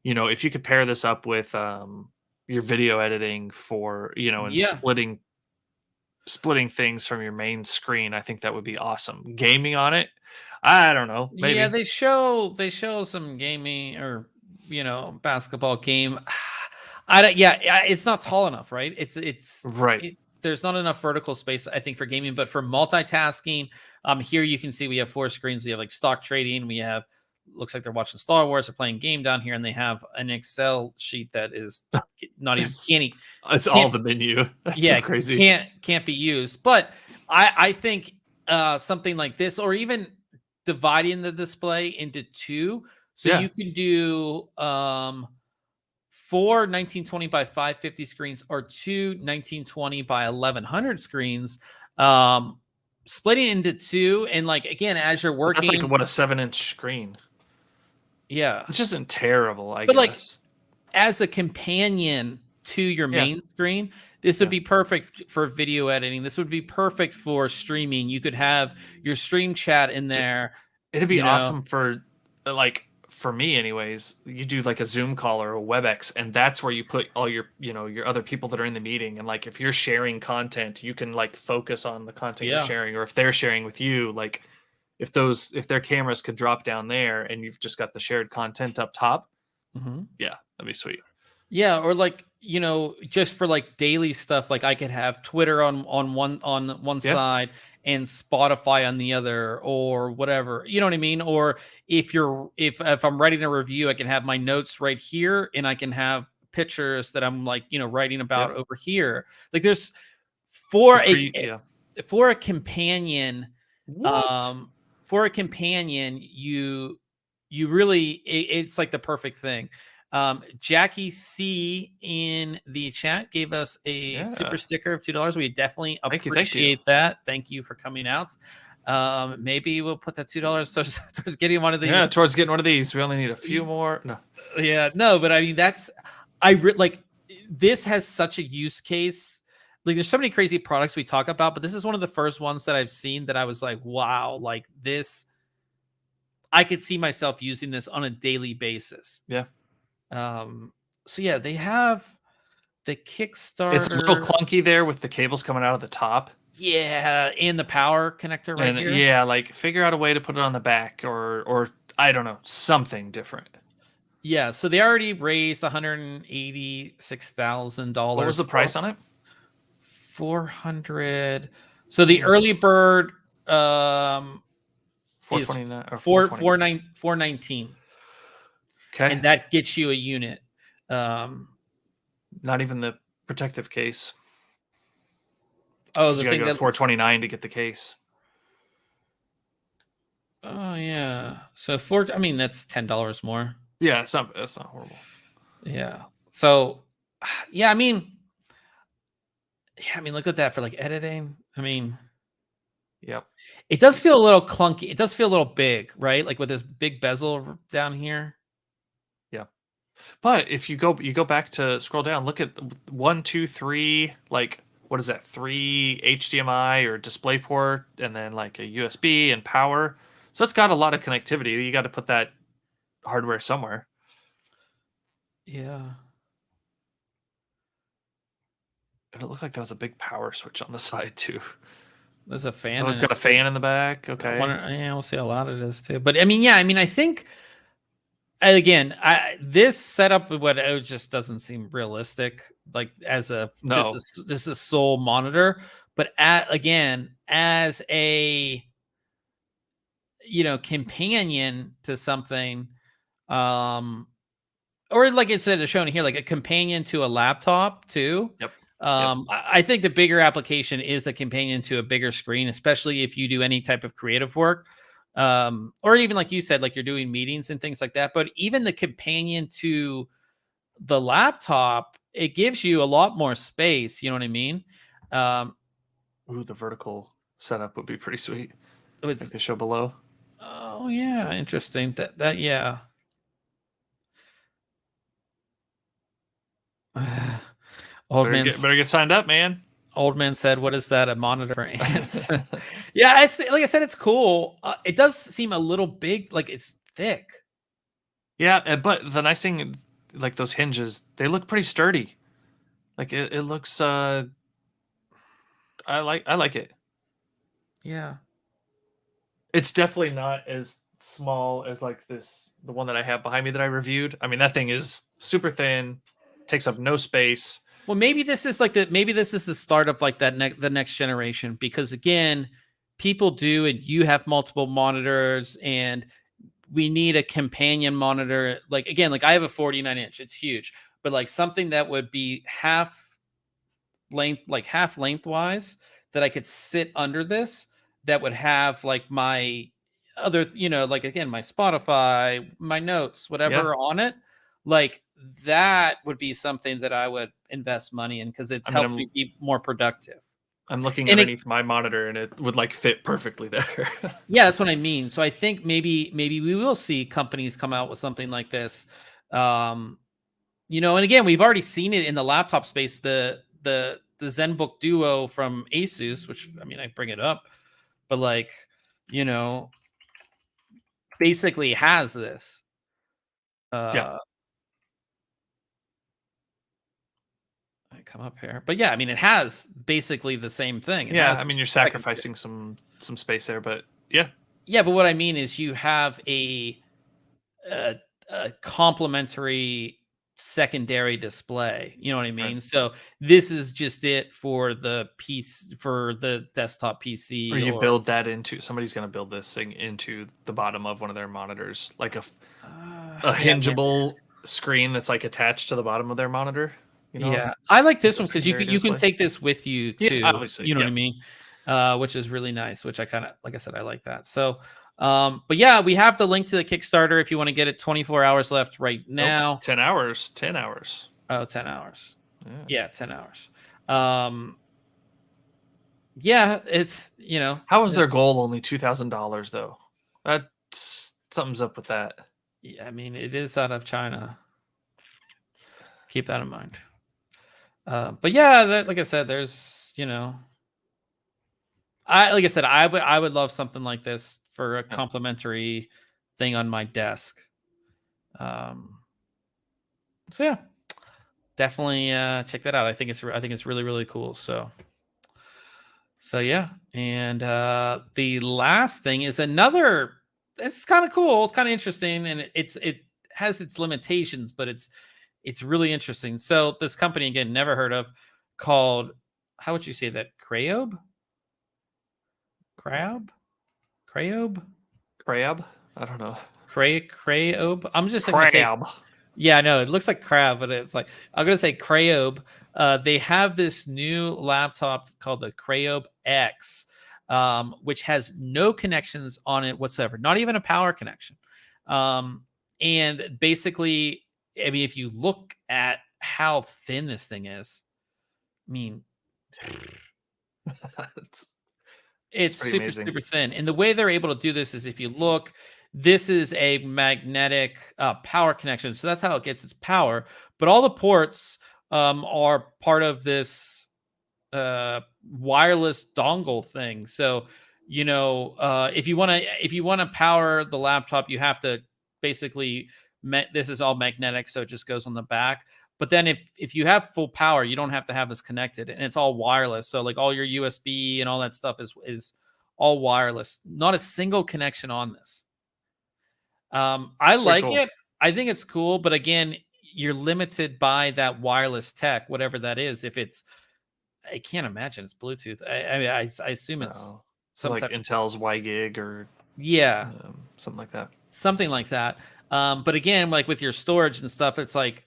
Speaker 2: if you could pair this up with your video editing for and splitting things from your main screen, I think that would be awesome. Gaming on it, I don't know. Maybe.
Speaker 1: Yeah, they show some gaming or basketball game. It's not tall enough, right? It's
Speaker 2: right.
Speaker 1: There's not enough vertical space, I think, for gaming, but for multitasking, here you can see we have 4 screens. We have like stock trading. We have, looks like they're watching Star Wars or playing game down here, and they have an Excel sheet that is not even
Speaker 2: it's all the menu. That's so crazy.
Speaker 1: Can't be used. But I think something like this, or even dividing the display into 2, so you can do 4 1920 by 550 screens or 2 1920 by 1100 screens, splitting into 2, and again, as you're working,
Speaker 2: that's what, a 7-inch screen.
Speaker 1: Yeah,
Speaker 2: which isn't terrible, I guess.
Speaker 1: As a companion to your main screen, this would be perfect for video editing. This would be perfect for streaming. You could have your stream chat in there.
Speaker 2: It'd be awesome for for me anyways. You do like a Zoom call or a WebEx, and that's where you put all your your other people that are in the meeting, and if you're sharing content, you can focus on the content you're sharing, or if they're sharing with you, if their cameras could drop down there and you've just got the shared content up top, yeah, that'd be sweet.
Speaker 1: Yeah, or like, just for like daily stuff, like I could have Twitter on one
Speaker 2: Yeah.
Speaker 1: side and Spotify on the other, or whatever. You know what I mean? Or if I'm writing a review, I can have my notes right here, and I can have pictures that I'm like, writing about over here. Like there's for for a companion,
Speaker 2: What?
Speaker 1: for a companion, you really it's like the perfect thing. Jackie C in the chat gave us a super sticker of $2. We definitely appreciate that. Thank you for coming out. Maybe we'll put that $2 towards getting one of these.
Speaker 2: Yeah, towards getting one of these. We only need a few more. No.
Speaker 1: Yeah, no, but I mean like this has such a use case. Like there's so many crazy products we talk about, but this is one of the first ones that I've seen that I was like, wow, like this, I could see myself using this on a daily basis.
Speaker 2: Yeah.
Speaker 1: So yeah, they have the Kickstarter.
Speaker 2: It's a little clunky there with the cables coming out of the top.
Speaker 1: Yeah, and the power connector right here.
Speaker 2: Yeah, like figure out a way to put it on the back, or I don't know, something different.
Speaker 1: Yeah, so they already raised $186,000.
Speaker 2: What was the price on it?
Speaker 1: 400. So the early bird
Speaker 2: 429 or
Speaker 1: 419.
Speaker 2: Okay.
Speaker 1: And that gets you a unit.
Speaker 2: Not even the protective case.
Speaker 1: Oh,
Speaker 2: the thing that 429 to get the case.
Speaker 1: Oh yeah. So I mean that's $10 more.
Speaker 2: Yeah, that's not horrible.
Speaker 1: Yeah. So yeah, I mean look at that for like editing. I mean,
Speaker 2: yep.
Speaker 1: It does feel a little clunky. It does feel a little big, right? Like with this big bezel down here.
Speaker 2: Yeah. But if you go back to scroll down, look at 1, 2, 3, like what is that? 3 HDMI or DisplayPort, and then like a USB and power. So it's got a lot of connectivity. You got to put that hardware somewhere.
Speaker 1: Yeah.
Speaker 2: And it looked like there was a big power switch on the side too.
Speaker 1: There's a fan.
Speaker 2: Oh, it's got a fan in the back. Okay.
Speaker 1: Yeah, we'll see how loud it is too. But I mean, yeah, I think again, this setup, it just doesn't seem realistic. Like as just a sole monitor, but again, as a companion to something, or like it said, shown here, like a companion to a laptop too.
Speaker 2: Yep.
Speaker 1: I think the bigger application is the companion to a bigger screen, especially if you do any type of creative work, or even like you said, like you're doing meetings and things like that. But even the companion to the laptop, it gives you a lot more space. You know what I mean?
Speaker 2: Ooh, the vertical setup would be pretty sweet.
Speaker 1: Like
Speaker 2: they show below.
Speaker 1: Oh yeah, interesting. That yeah.
Speaker 2: Better get signed up, man.
Speaker 1: Old man said, "What is that? A monitor for ants?" Yeah, it's like I said, it's cool. It does seem a little big, like it's thick.
Speaker 2: Yeah, but the nice thing, like those hinges, they look pretty sturdy. Like it looks. I like it.
Speaker 1: Yeah,
Speaker 2: it's definitely not as small as like the one that I have behind me that I reviewed. I mean, that thing is super thin, takes up no space.
Speaker 1: Well, maybe this is the start of like the next generation, because again, people do, and you have multiple monitors, and we need a companion monitor. Like again, like I have a 49-inch, it's huge, but like something that would be half lengthwise, that I could sit under this, that would have like my other, like again, my Spotify, my notes, whatever on it. Like that would be something that I would invest money in, because it helps me be more productive.
Speaker 2: I'm looking underneath my monitor, and it would like fit perfectly there.
Speaker 1: Yeah, that's what I mean. So I think maybe we will see companies come out with something like this. And again, we've already seen it in the laptop space. The ZenBook Duo from Asus, which I mean, I bring it up, but like, basically has this.
Speaker 2: Yeah.
Speaker 1: I come up here, but yeah, I mean, it has basically the same thing.
Speaker 2: I mean, you're sacrificing some space there, but yeah.
Speaker 1: Yeah, but what I mean is you have a, a complementary secondary display. You know what I mean?
Speaker 2: Right.
Speaker 1: So this is just it for the piece for the desktop
Speaker 2: Or
Speaker 1: PC
Speaker 2: you
Speaker 1: or
Speaker 2: build that into somebody's going to build this thing into the bottom of one of their monitors, like a
Speaker 1: yeah, man.
Speaker 2: hingeable screen that's like attached to the bottom of their monitor. You know,
Speaker 1: Yeah, I like
Speaker 2: as
Speaker 1: this
Speaker 2: a
Speaker 1: one because
Speaker 2: secondary
Speaker 1: you can
Speaker 2: display.
Speaker 1: take this with you
Speaker 2: Yeah,
Speaker 1: too.
Speaker 2: obviously.
Speaker 1: You know what
Speaker 2: Yeah.
Speaker 1: I mean? Which is really nice. Which I kind of like. I said I like that. So, but yeah, we have the link to the Kickstarter if you want to get it. 24 hours left right
Speaker 2: Nope.
Speaker 1: now.
Speaker 2: 10 hours. 10 hours.
Speaker 1: Oh, 10 hours.
Speaker 2: Yeah.
Speaker 1: Yeah, 10 hours. Yeah, it's
Speaker 2: How was their goal only $2,000 though? That's something's up with that.
Speaker 1: yeah, I mean it is out of China. Keep that in mind. But yeah, like I said, there's I would love something like this for a complimentary thing on my desk. So yeah, definitely check that out. I think it's really really cool. So yeah, and the last thing is another. It's kind of cool, kind of interesting, and it has its limitations, but it's really interesting. So this company again, never heard of, called how would you say that? Crab? Crayob?
Speaker 2: Crab? I don't know.
Speaker 1: Crayob? I'm just gonna say
Speaker 2: Crab.
Speaker 1: yeah, no, it looks like crab, but it's like I'm gonna say Crayob. They have this new laptop called the Crayola X, which has no connections on it whatsoever, not even a power connection. And basically, I mean, if you look at how thin this thing is, I mean,
Speaker 2: it's
Speaker 1: it's
Speaker 2: pretty
Speaker 1: super,
Speaker 2: amazing.
Speaker 1: super thin. And the way they're able to do this is if you look, this is a magnetic power connection. So that's how it gets its power. But all the ports are part of this wireless dongle thing. So, if you want to power the laptop, you have to basically, this is all magnetic. So it just goes on the back. But then if you have full power, you don't have to have this connected, and it's all wireless. So like all your USB and all that stuff is all wireless. Not a single connection on this. I
Speaker 2: Pretty
Speaker 1: like
Speaker 2: cool.
Speaker 1: it. I think it's cool, but again, you're limited by that wireless tech, whatever that is. If it's, I can't imagine it's Bluetooth. I mean, I assume it's
Speaker 2: So
Speaker 1: some
Speaker 2: like
Speaker 1: type.
Speaker 2: Intel's WiGig or
Speaker 1: Yeah,
Speaker 2: something like that.
Speaker 1: something like that. But again, like with your storage and stuff, it's like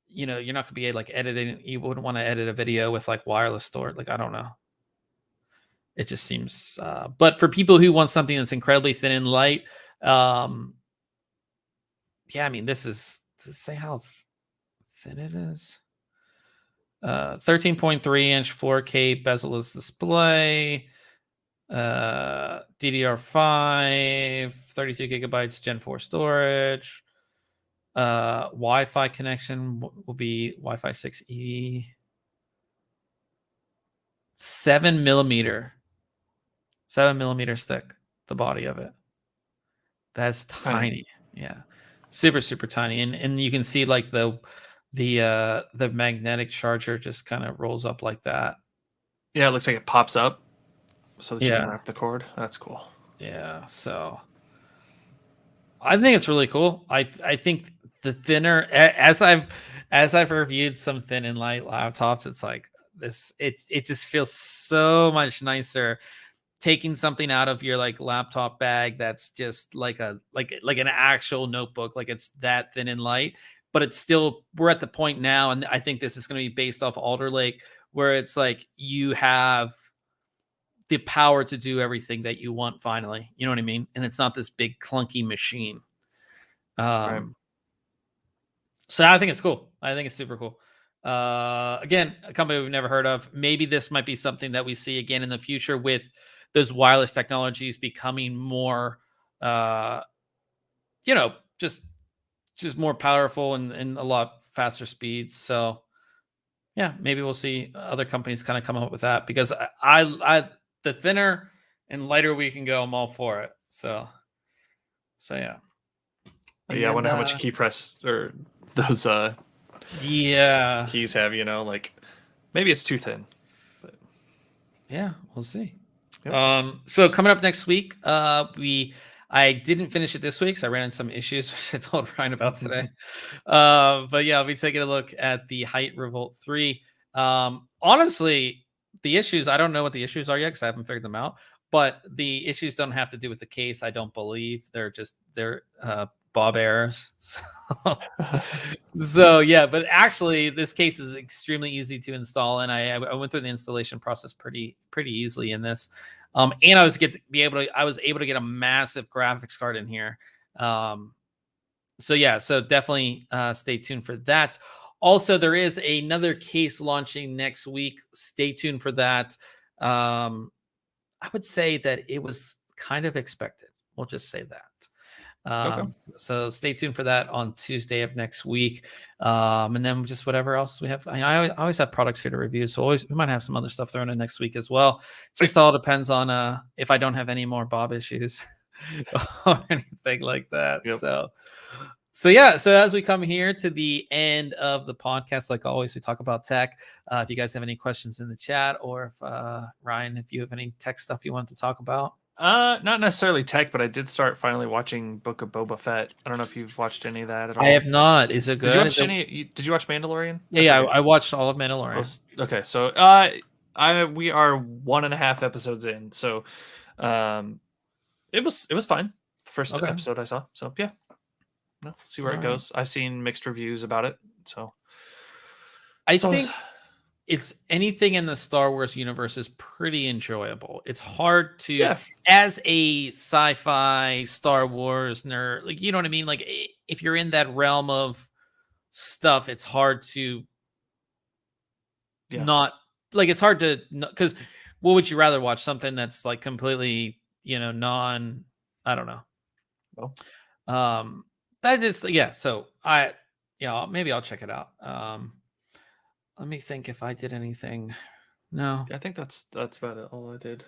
Speaker 1: you're not gonna be like editing. You wouldn't want to edit a video with like wireless storage. Like I don't know. It just seems. But for people who want something that's incredibly thin and light, yeah, I mean, this is to say how thin it is. 13.3-inch 4K bezel-less display. DDR5, 32 gigabytes Gen 4 storage. Wi-Fi connection will be Wi-Fi 6E. 7 millimeter thick, the body of it. That's tiny. Yeah. Super, super tiny. And you can see like the magnetic charger just kind of rolls up like that.
Speaker 2: Yeah, it looks like it pops up so that you can
Speaker 1: Yeah.
Speaker 2: wrap the cord. That's cool.
Speaker 1: Yeah. So I think it's really cool. I think the thinner as I've reviewed some thin and light laptops, it's like this it just feels so much nicer taking something out of your like laptop bag that's just like an actual notebook, like it's that thin and light, but it's still, we're at the point now, and I think this is going to be based off Alder Lake, where it's like you have the power to do everything that you want finally, you know what I mean, and it's not this big clunky machine.
Speaker 2: Right.
Speaker 1: So I think it's cool. I think it's super cool. Again, a company we've never heard of. Maybe this might be something that we see again in the future with those wireless technologies becoming more, just more powerful and a lot faster speeds. So yeah, maybe we'll see other companies kind of come up with that, because I the thinner and lighter we can go, I'm all for it. So yeah.
Speaker 2: Yeah, I wonder how much
Speaker 1: And,
Speaker 2: key press or those
Speaker 1: yeah.
Speaker 2: keys have, like maybe it's too thin. But
Speaker 1: Yeah, we'll see. So coming up next week, I didn't finish it this week, so I ran into some issues, which I told Ryan about today. But yeah, I'll be taking a look at the Height Revolt 3. Honestly, the issues, I don't know what the issues are yet because I haven't figured them out. But the issues don't have to do with the case, I don't believe. They're Bob errors. So yeah, but actually this case is extremely easy to install, and I went through the installation process pretty easily in this. And I was able to get a massive graphics card in here. So yeah, so definitely stay tuned for that. Also, there is another case launching next week. Stay tuned for that. I would say that it was kind of expected. We'll just say that. So stay tuned for that on Tuesday of next week. And then just whatever else we have. I always have products here to review, so we might have some other stuff thrown in next week as well. Just all depends on if I don't have any more Bob issues or anything like that. So yeah, so as we come here to the end of the podcast, like always, we talk about tech. If you guys have any questions in the chat, or if Ryan, if you have any tech stuff you want to talk about.
Speaker 2: Not necessarily tech, but I did start finally watching Book of Boba Fett. I don't know if you've watched any of that at all.
Speaker 1: I have not. Is it good?
Speaker 2: Did you watch Mandalorian?
Speaker 1: Yeah, I watched all of Mandalorian.
Speaker 2: Okay, so we are 1.5 episodes in, so it was fine. First episode I saw, so yeah, see where it goes. I've seen mixed reviews about it, so
Speaker 1: I think it's anything in the Star Wars universe is pretty enjoyable. It's hard to, as a sci-fi Star Wars nerd, like, you know what I mean? Like, if you're in that realm of stuff, it's hard to not, like, it's hard to, because what would you rather watch? Something that's like completely, I don't know. That just, so maybe I'll check it out. Let me think if I did anything. No,
Speaker 2: I think that's about it. All I did.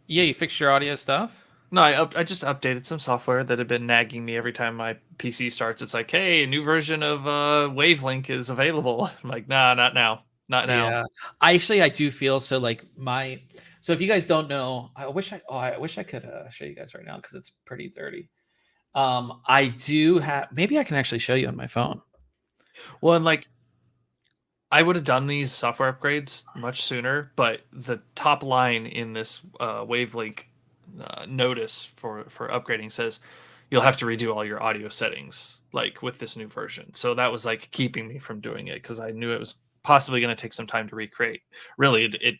Speaker 1: You fixed your audio stuff?
Speaker 2: No, I just updated some software that had been nagging me every time my PC starts. It's like, hey, a new version of Wavelink is available. I'm like, nah, not now.
Speaker 1: Yeah, I do feel so. Like so if you guys don't know, I wish I could show you guys right now because it's pretty dirty. I do have. Maybe I can actually show you on my phone.
Speaker 2: Well, and like, I would have done these software upgrades much sooner, but the top line in this Wavelink notice for upgrading says you'll have to redo all your audio settings, like with this new version. So that was like keeping me from doing it because I knew it was possibly going to take some time to recreate. Really, it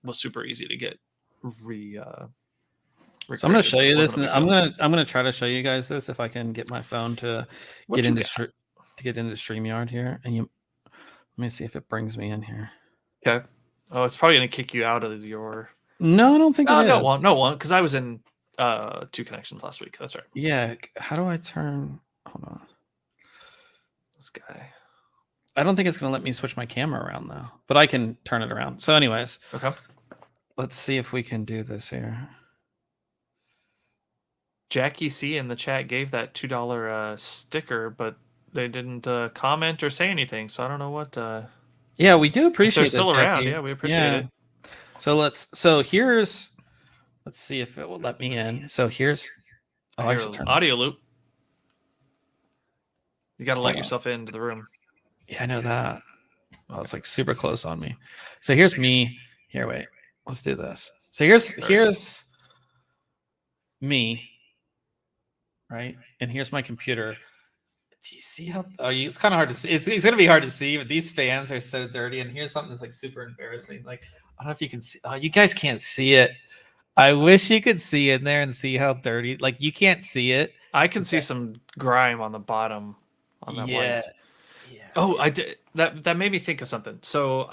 Speaker 2: was super easy to get
Speaker 1: So I'm going to show you this, and I'm going to try to show you guys this if I can get my phone to get into StreamYard here. And let me see if it brings me in here.
Speaker 2: Okay. Oh, it's probably going to kick you out of your.
Speaker 1: No, I don't think it is.
Speaker 2: No one, because I was in 2 connections last week. That's right.
Speaker 1: Yeah. How do I turn? Hold on.
Speaker 2: This guy.
Speaker 1: I don't think it's going to let me switch my camera around though, but I can turn it around. So, anyways.
Speaker 2: Okay.
Speaker 1: Let's see if we can do this here.
Speaker 2: Jackie C in the chat gave that $2 sticker, but they didn't comment or say anything, so I don't know what.
Speaker 1: Yeah, we do appreciate.
Speaker 2: They're still around. Yeah, we appreciate it.
Speaker 1: So here's. Let's see if it will let me in. So here's.
Speaker 2: Audio loop. You got to let yourself into the room.
Speaker 1: Yeah, I know that. Oh, it's like super close on me. So here's me. Here, wait. Let's do this. So here's me. Right, and here's my computer. Do you see how? It's kind of hard to see. It's going to be hard to see, but these fans are so dirty. And here's something that's like super embarrassing. Like, I don't know if you can see. Oh, you guys can't see it. I wish you could see in there and see how dirty. Like, you can't see it.
Speaker 2: I can see some grime on the bottom. On that white. Yeah. Oh, I did. That made me think of something. So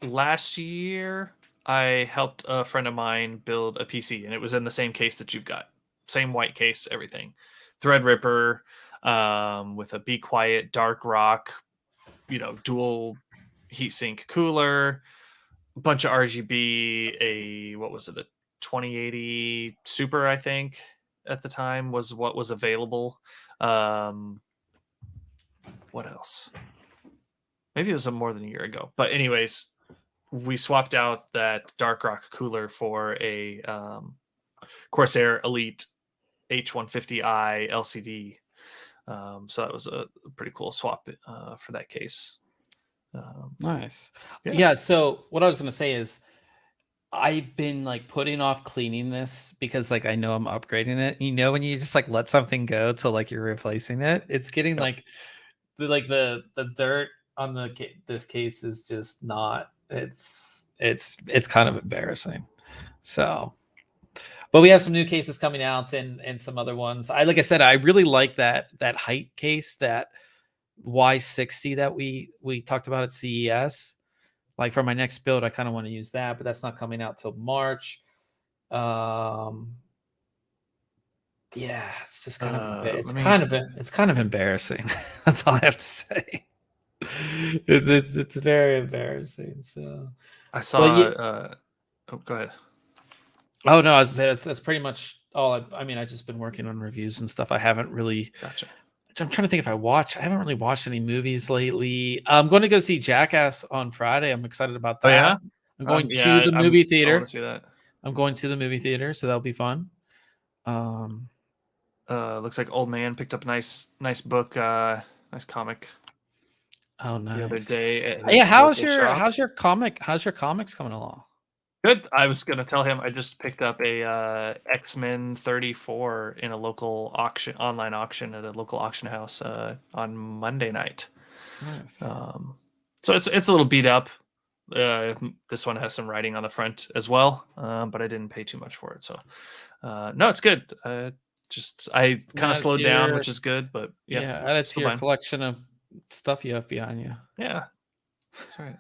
Speaker 2: last year I helped a friend of mine build a PC, and it was in the same case that you've got. Same white case, everything. Threadripper, with a Be Quiet, Dark Rock, dual heatsink cooler, a bunch of RGB, a 2080 Super, I think, at the time was what was available. What else? Maybe it was more than a year ago. But anyways, we swapped out that Dark Rock cooler for a Corsair Elite H150i LCD. So that was a pretty cool swap for that case.
Speaker 1: Nice.
Speaker 2: Yeah.
Speaker 1: Yeah. So what I was gonna say is, I've been like putting off cleaning this because like I know I'm upgrading it. You know, when you just like let something go till like you're replacing it, it's getting like the dirt on this case is just not. It's kind of embarrassing. So, but we have some new cases coming out and some other ones. Like I said, I really like that height case, that Y60 that we talked about at CES. Like for my next build, I kind of want to use that, but that's not coming out till March. Yeah, it's just kind of it's kind of embarrassing. That's all I have to say. It's very embarrassing. So
Speaker 2: I saw. Oh, go ahead.
Speaker 1: Oh no, I was saying that's pretty much all. I mean, I've just been working on reviews and stuff. I haven't really.
Speaker 2: Gotcha.
Speaker 1: I'm trying to think if I haven't really watched any movies lately. I'm going to go see Jackass on Friday. I'm excited about that.
Speaker 2: Oh yeah,
Speaker 1: I'm going to the movie theater.
Speaker 2: I want to see that.
Speaker 1: I'm going to the movie theater, so that'll be fun.
Speaker 2: Looks like Old Man picked up a nice book, nice comic.
Speaker 1: Oh, nice.
Speaker 2: The other day.
Speaker 1: Yeah, how's your comics coming along?
Speaker 2: Good. I was gonna tell him I just picked up a X-Men 34 in a local online auction at a local auction house on Monday night.
Speaker 1: Nice.
Speaker 2: So it's a little beat up. This one has some writing on the front as well, but I didn't pay too much for it. So no, it's good. I kind of slowed down, which is good. But yeah,
Speaker 1: add it to your collection of stuff you have behind you.
Speaker 2: Yeah, that's right.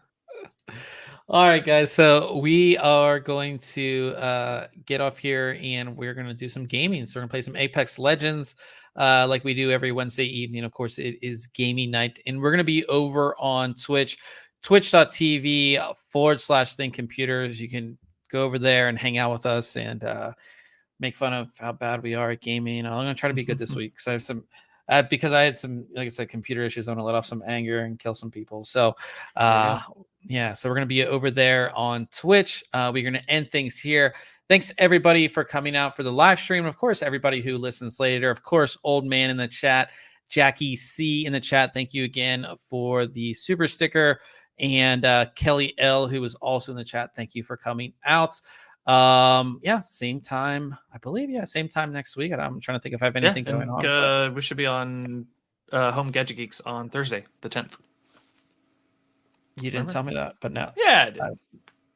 Speaker 1: All right, guys. So we are going to get off here and we're going to do some gaming. So we're going to play some Apex Legends like we do every Wednesday evening. Of course, it is gaming night. And we're going to be over on Twitch, twitch.tv/ThinkComputers. You can go over there and hang out with us and make fun of how bad we are at gaming. I'm going to try to be good this week. So I have some... because I had some, like I said, computer issues. I want to let off some anger and kill some people. So, yeah, so we're going to be over there on Twitch. We're going to end things here. Thanks, everybody, for coming out for the live stream. Of course, everybody who listens later. Of course, Old Man in the chat, Jackie C in the chat. Thank you again for the super sticker. And Kelly L, who was also in the chat. Thank you for coming out. Yeah, same time, I believe. Yeah, same time next week. And I'm trying to think if I have anything going on.
Speaker 2: We should be on Home Gadget Geeks on Thursday, the 10th.
Speaker 1: You didn't tell me that, but no.
Speaker 2: Yeah, I did.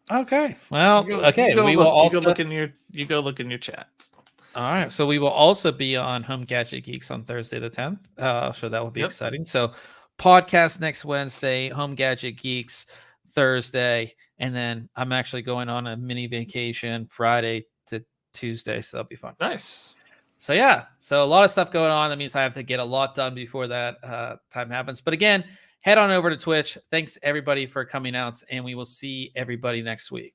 Speaker 1: Okay. Well, okay. We will also
Speaker 2: you go look in your chats.
Speaker 1: All right. So we will also be on Home Gadget Geeks on Thursday the 10th. So that will be exciting. So podcast next Wednesday, Home Gadget Geeks Thursday. And then I'm actually going on a mini vacation Friday to Tuesday. So that'll be fun.
Speaker 2: Nice.
Speaker 1: So yeah, so a lot of stuff going on. That means I have to get a lot done before that time happens. But again, head on over to Twitch. Thanks everybody for coming out, and we will see everybody next week.